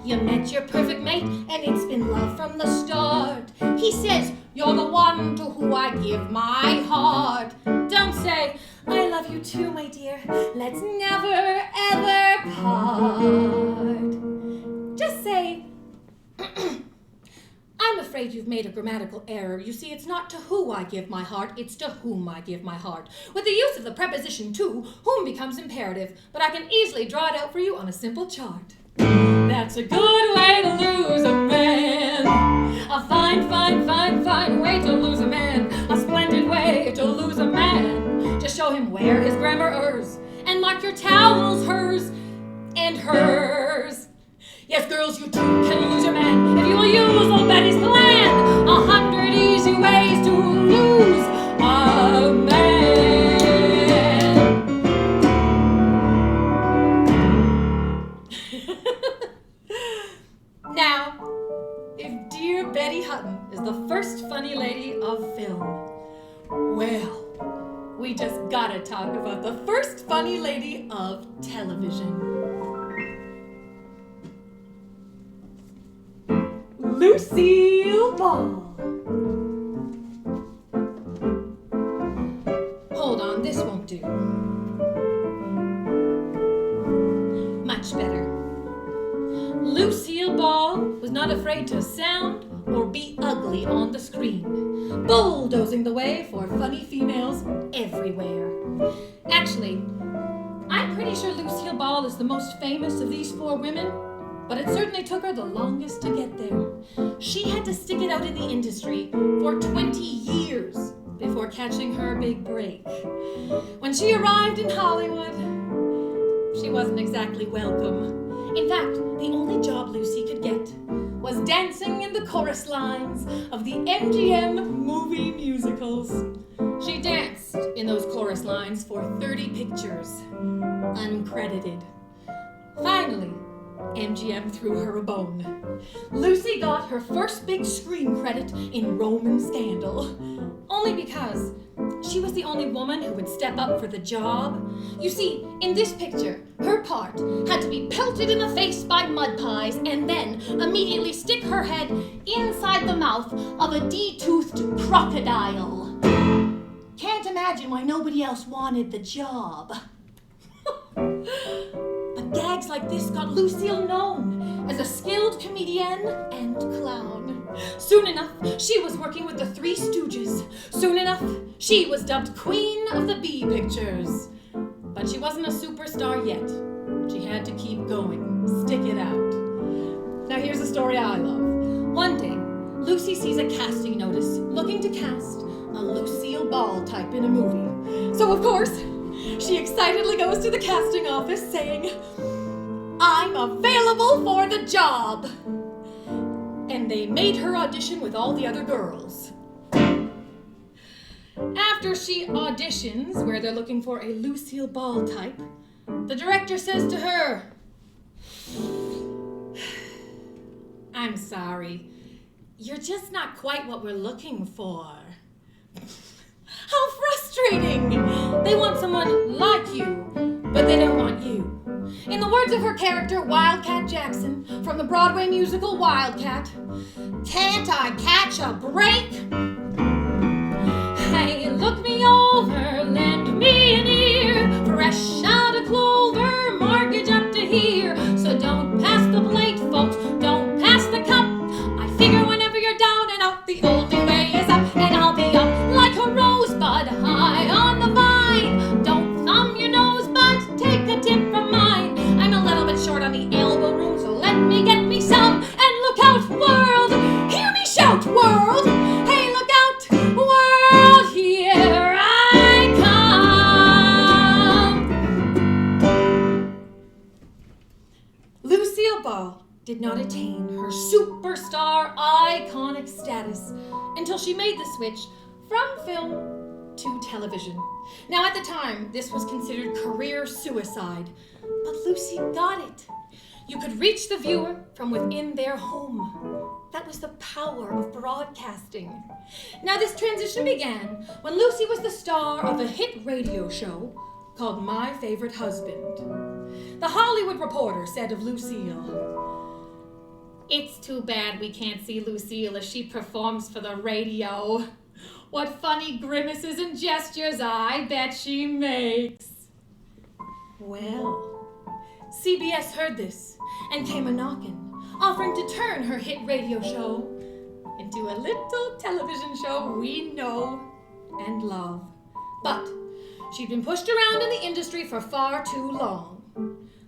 You met your perfect mate and it's been love from the start. He says, you're the one to who I give my heart. Don't say, I love you too, my dear. Let's never, ever part. Just say, I'm afraid you've made a grammatical error. You see, it's not to who I give my heart, it's to whom I give my heart. With the use of the preposition to, whom becomes imperative, but I can easily draw it out for you on a simple chart. That's a good way to lose a man. A fine way to lose a man. A splendid way to lose a man. Just show him where his grammar errs, and mark your towels hers and hers. Yes, girls, you too can lose your man if you will use old Betty's plan. 100 easy ways to lose a man. Now, if dear Betty Hutton is the first funny lady of film, well, we just gotta talk about the first funny lady of television. Lucille Ball. Hold on, this won't do. Much better. Lucille Ball was not afraid to sound or be ugly on the screen, bulldozing the way for funny females everywhere. Actually, I'm pretty sure Lucille Ball is the most famous of these 4 women, but it certainly took her the longest to get there. She had to stick it out in the industry for 20 years before catching her big break. When she arrived in Hollywood, she wasn't exactly welcome. In fact, the only job Lucy could get was dancing in the chorus lines of the MGM movie musicals. She danced in those chorus lines for 30 pictures, uncredited. Finally, MGM threw her a bone. Lucy got her first big screen credit in Roman Scandal, only because she was the only woman who would step up for the job. You see, in this picture, her part had to be pelted in the face by mud pies and then immediately stick her head inside the mouth of a de-toothed crocodile. Can't imagine why nobody else wanted the job. But gags like this got Lucille known as a skilled comedian and clown. Soon enough, she was working with the Three Stooges. Soon enough, she was dubbed Queen of the Bee Pictures. But she wasn't a superstar yet. She had to keep going, stick it out. Now here's a story I love. One day, Lucy sees a casting notice looking to cast a Lucille Ball type in a movie. So of course, she excitedly goes to the casting office saying, "I'm available for the job." And they made her audition with all the other girls. After she auditions, where they're looking for a Lucille Ball type, the director says to her, "I'm sorry, you're just not quite what we're looking for." How frustrating! They want someone like you, but they don't want you. In the words of her character, Wildcat Jackson, from the Broadway musical Wildcat, "Can't I catch a break? Hey, look me over, lend me an ear, fresh out of clover, mortgage up to here. So don't pass the plate, folks, don't pass the cup. I figure whenever you're down and out, the only way is up, and I'll be up like a rosebud high on the vine. Don't thumb your nose, but take a tip from mine. I'm a little bit short on the elbow room, so let me get me some. And look out, world! Hear me shout, world! Hey, look out, world! Here I come!" Lucille Ball did not attain her superstar iconic status until she made the switch from film to television. Now at the time, this was considered career suicide, but Lucy got it. You could reach the viewer from within their home. That was the power of broadcasting. Now this transition began when Lucy was the star of a hit radio show called My Favorite Husband. The Hollywood Reporter said of Lucille, "It's too bad we can't see Lucille as she performs for the radio. What funny grimaces and gestures I bet she makes." Well, CBS heard this and came a-knocking, offering to turn her hit radio show into a little television show we know and love. But she'd been pushed around in the industry for far too long.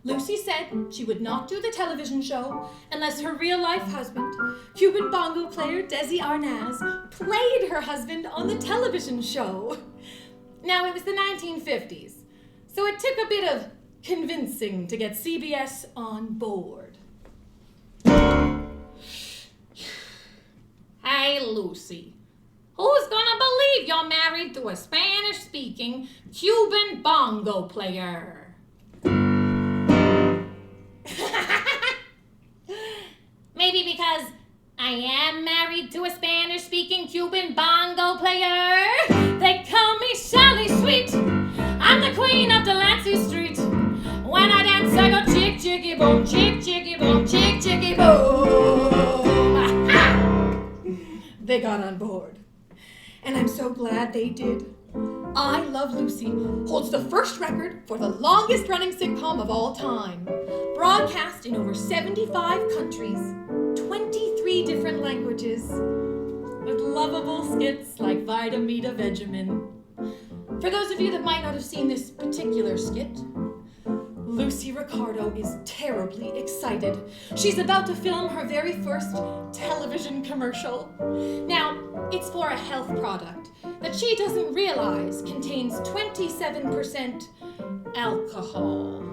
Lucy said she would not do the television show unless her real-life husband, Cuban bongo player Desi Arnaz, played her husband on the television show. Now, it was the 1950s, so it took a bit of convincing to get CBS on board. "Hey, Lucy, who's gonna believe you're married to a Spanish-speaking Cuban bongo player?" "Maybe because I am married to a Spanish-speaking Cuban bongo player. They call me Sally Sweet. I'm the queen of Delancey Street. When I dance, I go chick, chicky, boom, chick, chicky, boom, chick, chicky, boom." They got on board. And I'm so glad they did. I Love Lucy holds the first record for the longest-running sitcom of all time. Broadcast in over 75 countries, 23 different languages, with lovable skits like Vita Mita Vegemin. For those of you that might not have seen this particular skit, Lucy Ricardo is terribly excited. She's about to film her very first television commercial. Now, it's for a health product that she doesn't realize contains 27% alcohol.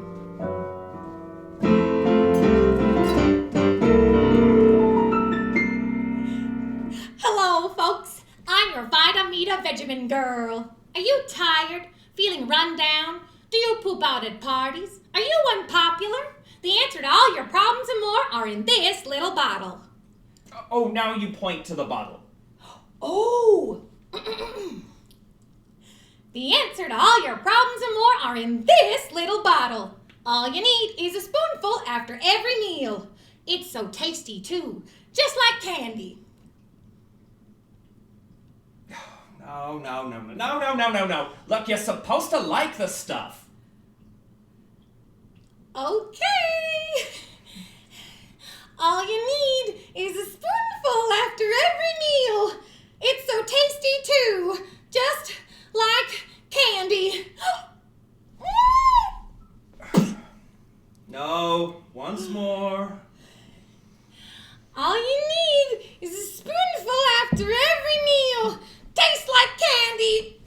Hello, folks. I'm your Vita Vegemin girl. Are you tired? Feeling run down? Do you poop out at parties? Are you unpopular? The answer to all your problems and more are in this little bottle. Oh, now you point to the bottle. Oh! The answer to all your problems and more are in this little bottle. All you need is a spoonful after every meal. It's so tasty, too. Just like candy. No. Look, you're supposed to like the stuff. Okay. All you need is a spoonful after every meal. It's so tasty, too. Just like candy. No, once more. All you need is a spoonful after every meal. Tastes like candy.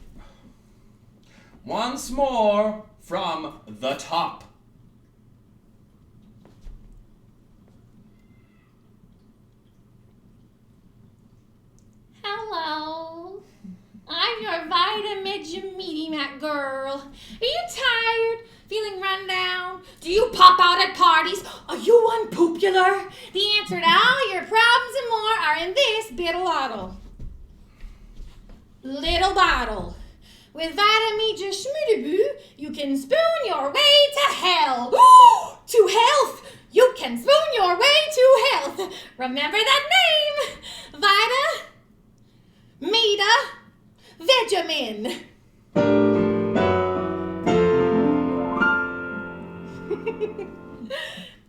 Once more from the top. Hello. I'm your Vitamin girl. Are you tired? Feeling run down? Do you pop out at parties? Are you unpopular? The answer to all your problems and more are in this little bottle. With Vitamin you can spoon your way to hell. To health! You can spoon your way to health. Remember that name. Vegemin.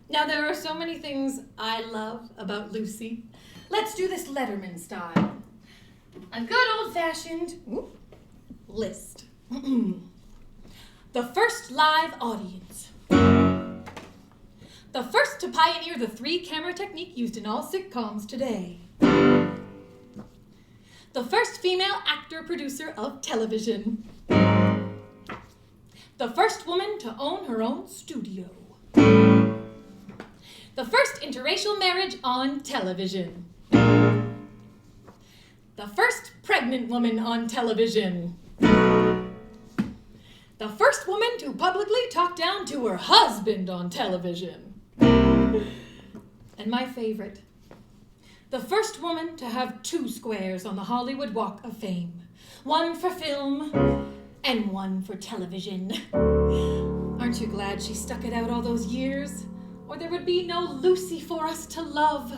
Now there are so many things I love about Lucy. Let's do this Letterman style. A good old-fashioned list. The first live audience. The first to pioneer the 3-camera technique used in all sitcoms today. The first female actor-producer of television. The first woman to own her own studio. The first interracial marriage on television. The first pregnant woman on television. The first woman to publicly talk down to her husband on television. And my favorite. The first woman to have 2 squares on the Hollywood Walk of Fame. One for film and one for television. Aren't you glad she stuck it out all those years? Or there would be no Lucy for us to love.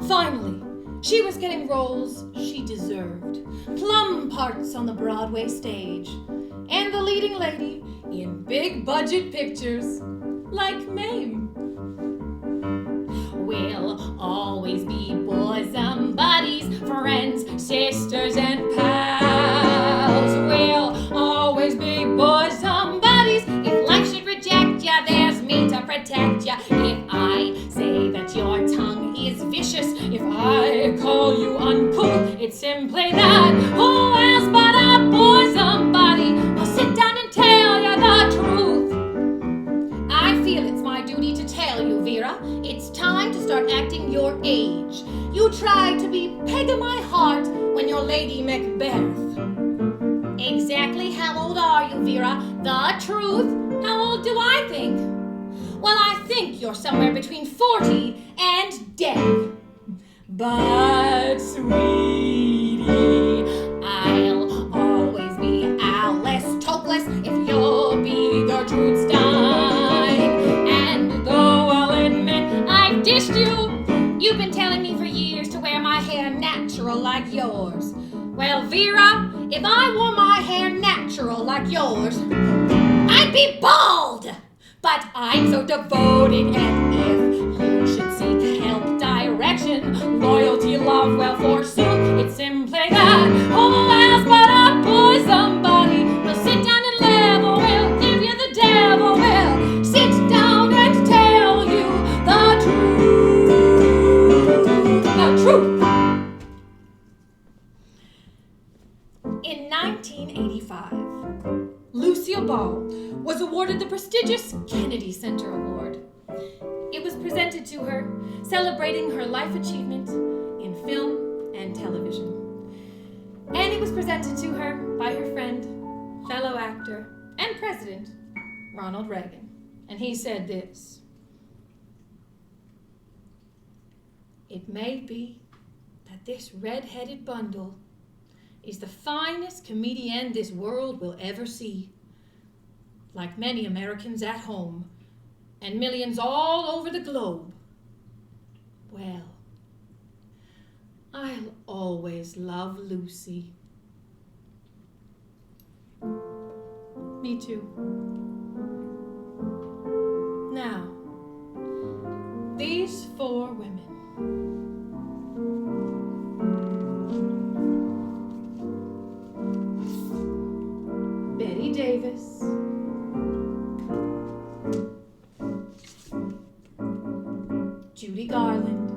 Finally, she was getting roles she deserved. Plum parts on the Broadway stage. And the leading lady in big budget pictures like Mame. We'll always be bosom buddies, friends, sisters, and pals. We'll always be bosom buddies. If life should reject ya, there's me to protect ya. If I say that your tongue is vicious, if I call you uncouth, it's simply that. Who else but a bosom buddy will sit down and tell ya the truth? I feel it's my duty to tell you, Vera, it's time to start acting your age. You tried to be peg of my heart when you're Lady Macbeth. Exactly how old are you, Vera? The truth? How old do I think? Well, I think you're somewhere between 40 and death. But, sweetie, I'll always be Alice Toklas if you'll be Gertrude Stein. And though I'll admit I've dished you, you've been telling me for years to wear my hair natural like yours. Well, Vera, if I wore my hair natural like yours, I'd be bald! But I'm so devoted, and if you should seek help, direction, loyalty, love, well, forsooth, it's simply that. Who else but a bosom buddy will sit down and level, will give you the devil, will sit down and tell you the truth. The truth. In 1985, Lucy Lucille Ball, was awarded the prestigious Kennedy Center Award. It was presented to her, celebrating her life achievement in film and television. And it was presented to her by her friend, fellow actor, and president, Ronald Reagan. And he said this: "It may be that this red-headed bundle is the finest comedienne this world will ever see. Like many Americans at home and millions all over the globe, well, I'll always love Lucy." Me too. Now, these 4 women. Betty Davis, Judy Garland,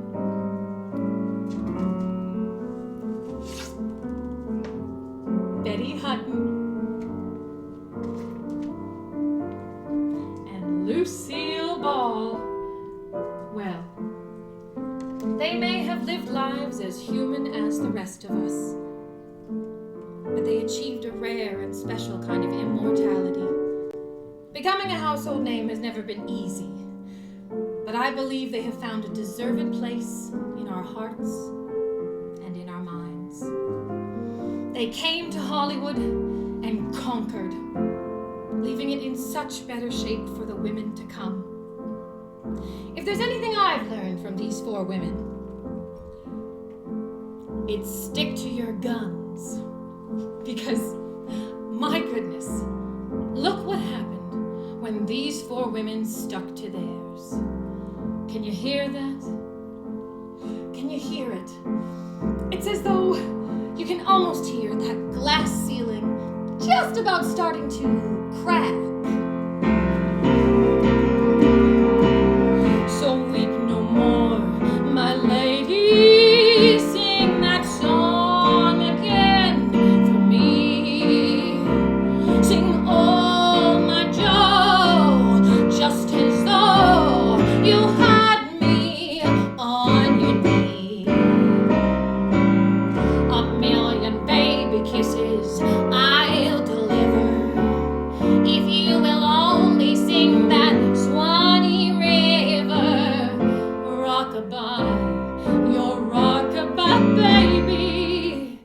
Betty Hutton, and Lucille Ball. Well, they may have lived lives as human as the rest of us, but they achieved a rare and special kind of immortality. Becoming a household name has never been easy, but I believe they have found a deserved place in our hearts and in our minds. They came to Hollywood and conquered, leaving it in such better shape for the women to come. If there's anything I've learned from these 4 women, it's stick to your guns. Because, my goodness, look what happened when these 4 women stuck to theirs. Can you hear that? Can you hear it? It's as though you can almost hear that glass ceiling just about starting to crack. So weep no more, my lady, sing that song again for me. Sing oh my Joe, just as though you had me on your knee. A million baby kisses I'll deliver if you will only sing that Swanee River rockabye, your rockabye baby,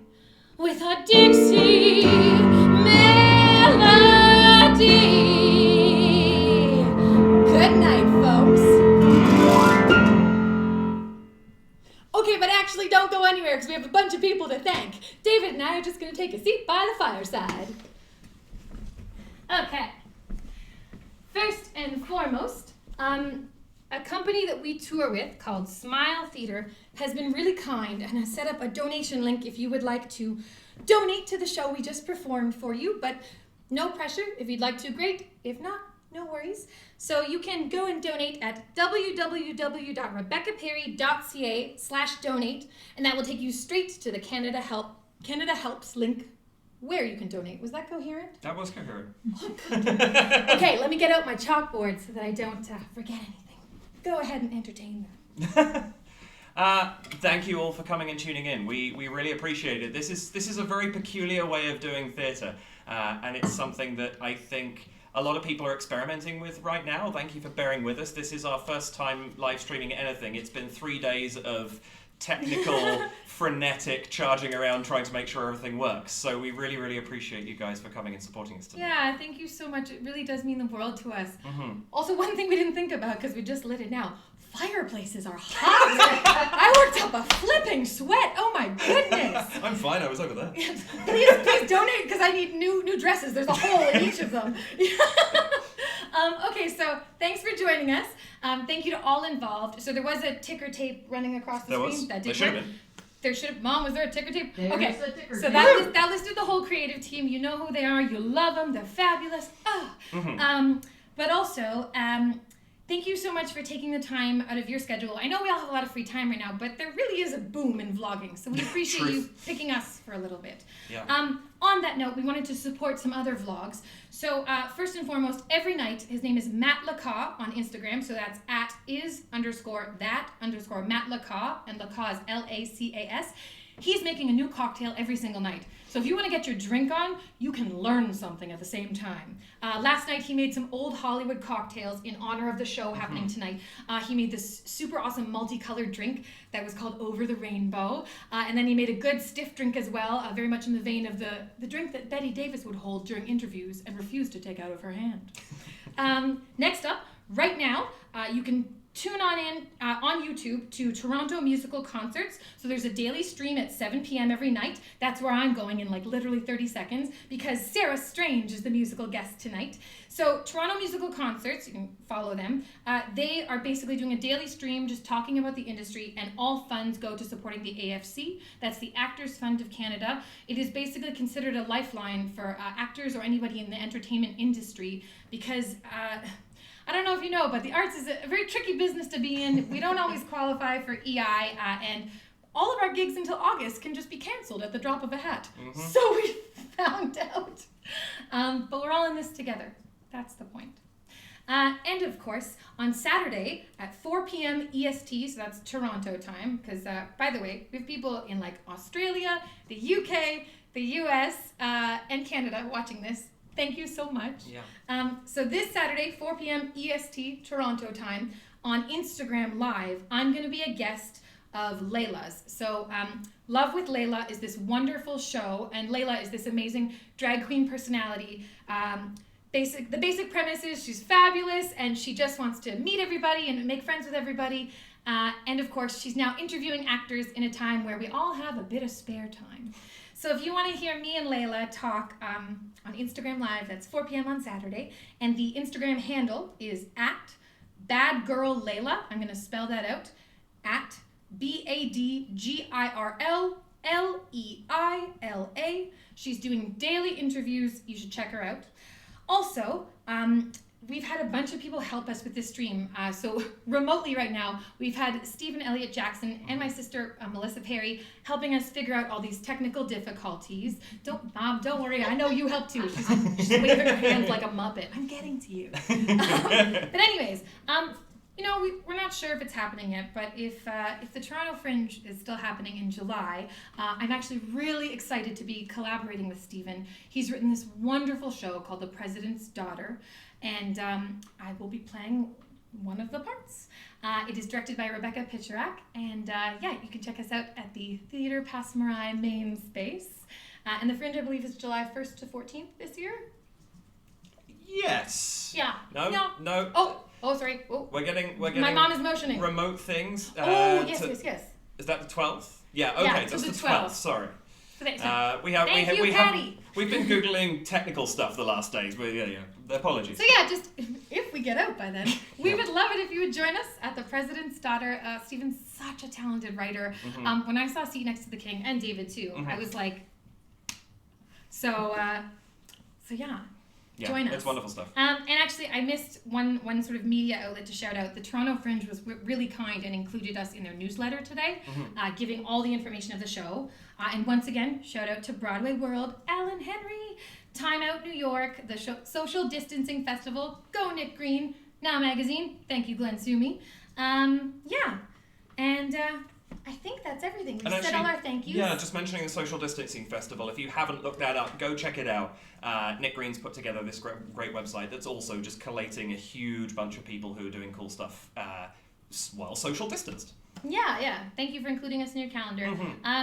with a Dixie melody. Good night, folks. Okay, but actually don't go anywhere because we have a bunch of people to thank. David and I are just going to take a seat by the fireside. Okay. First and foremost, a company that we tour with called Smile Theater has been really kind and has set up a donation link if you would like to donate to the show we just performed for you, but no pressure. If you'd like to, great. If not, no worries. So you can go and donate at www.rebeccaperry.ca/donate, and that will take you straight to the Canada Helps link where you can donate. Was that coherent? That was coherent. Oh, good. Okay, let me get out my chalkboard so that I don't forget anything. Go ahead and entertain them. Thank you all for coming and tuning in. We really appreciate it. This is a very peculiar way of doing theatre, and it's something that I think a lot of people are experimenting with right now. Thank you for bearing with us. This is our first time live streaming anything. It's been 3 days of technical, frenetic charging around trying to make sure everything works. So we really, really appreciate you guys for coming and supporting us today. Yeah, thank you so much. It really does mean the world to us. Mm-hmm. Also, one thing we didn't think about, because we just lit it now, fireplaces are hot. I worked up a flipping sweat. Oh my goodness. I'm fine, I was over there. Please donate, because I need new dresses. There's a hole in each of them. Okay, so thanks for joining us. Thank you to all involved. So there was a ticker tape running across the screen. That did work. There should have. Mom, was there a ticker tape? There's okay, a ticker so tape. that listed the whole creative team. You know who they are. You love them. They're fabulous. Oh. Mm-hmm. But also, Thank you so much for taking the time out of your schedule. I know we all have a lot of free time right now, but there really is a boom in vlogging, so we appreciate you picking us for a little bit. Yeah. On that note, we wanted to support some other vlogs. So first and foremost, every night, his name is Matt Lacaw on Instagram, so that's @is_that_Matt Lacaw, and Lacaw is L-A-C-A-S. He's making a new cocktail every single night. So if you want to get your drink on, you can learn something at the same time. Last night he made some old Hollywood cocktails in honor of the show happening tonight. He made this super awesome multicolored drink that was called Over the Rainbow. And then he made a good stiff drink as well, very much in the vein of the drink that Betty Davis would hold during interviews and refuse to take out of her hand. Next up, right now, you can tune on in on YouTube to Toronto Musical Concerts. So there's a daily stream at 7 p.m. every night. That's where I'm going in like literally 30 seconds because Sarah Strange is the musical guest tonight. So Toronto Musical Concerts, you can follow them. They are basically doing a daily stream just talking about the industry, and all funds go to supporting the AFC. That's the Actors Fund of Canada. It is basically considered a lifeline for actors or anybody in the entertainment industry because I don't know if you know, but the arts is a very tricky business to be in. We don't always qualify for EI, and all of our gigs until August can just be canceled at the drop of a hat. So we found out. But we're all in this together. That's the point. And of course, on Saturday at 4 p.m. EST, so that's Toronto time, because by the way, we have people in like Australia, the UK, the US, and Canada watching this. Thank you so much. Yeah. So this Saturday, 4 p.m. EST, Toronto time, on Instagram Live, I'm going to be a guest of Layla's. So Love with Layla is this wonderful show, and Layla is this amazing drag queen personality. The basic premise is she's fabulous, and she just wants to meet everybody and make friends with everybody. And of course, she's now interviewing actors in a time where we all have a bit of spare time. So if you want to hear me and Layla talk on Instagram Live, that's 4 p.m. on Saturday. And the Instagram handle is @badgirllayla. I'm going to spell that out. @BADGIRLLEILA. She's doing daily interviews. You should check her out. Also, we've had a bunch of people help us with this stream. So remotely right now, we've had Stephen Elliott Jackson and my sister, Melissa Perry, helping us figure out all these technical difficulties. Mom, don't worry. I know you helped too. She's waving her hands like a Muppet. I'm getting to you. But anyways, you know, we're not sure if it's happening yet, but if the Toronto Fringe is still happening in July, I'm actually really excited to be collaborating with Stephen. He's written this wonderful show called The President's Daughter, and I will be playing one of the parts. It is directed by Rebecca Picharak, and yeah, you can check us out at the Theatre Passamarais main space. And the Fringe, I believe, is July 1st to 14th this year. Yes. Yeah. No. Oh, sorry. Oh. We're getting. My mom is motioning. Remote things. Yes. Is that the 12th? Yeah. Okay, that's the 12th. Sorry. We've been Googling technical stuff the last days. Apologies. So yeah, just if we get out by then, we would love it if you would join us at The President's Daughter. Stephen's such a talented writer. When I saw Seat Next to the King, and David too, I was like, so yeah. Join us. It's wonderful stuff. And actually, I missed one sort of media outlet to shout out. The Toronto Fringe was really kind and included us in their newsletter today, giving all the information of the show. And once again, shout out to Broadway World, Alan Henry, Time Out New York, the Social Distancing Festival, Go Nick Green, Now Magazine, thank you Glenn Sumi. Yeah, and I think that's everything. We've said all our thank yous. Yeah, just mentioning the Social Distancing Festival. If you haven't looked that up, go check it out. Nick Green's put together this great website that's also just collating a huge bunch of people who are doing cool stuff while social distanced. Yeah. Thank you for including us in your calendar.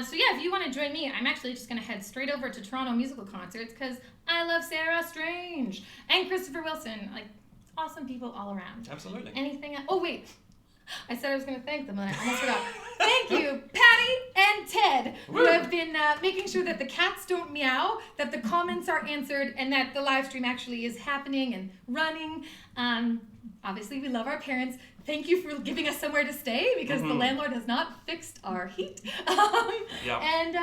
So yeah, if you want to join me, I'm actually just going to head straight over to Toronto Musical Concerts because I love Sarah Strange and Christopher Wilson. Like, awesome people all around. Absolutely. Anything else? Oh, wait. I said I was going to thank them, and I almost forgot. Thank you, Patty and Ted, who have been making sure that the cats don't meow, that the comments are answered, and that the live stream actually is happening and running. Obviously, we love our parents. Thank you for giving us somewhere to stay, because the landlord has not fixed our heat. And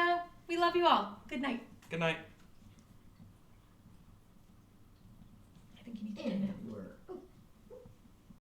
we love you all. Good night. Good night. I think you need to end it.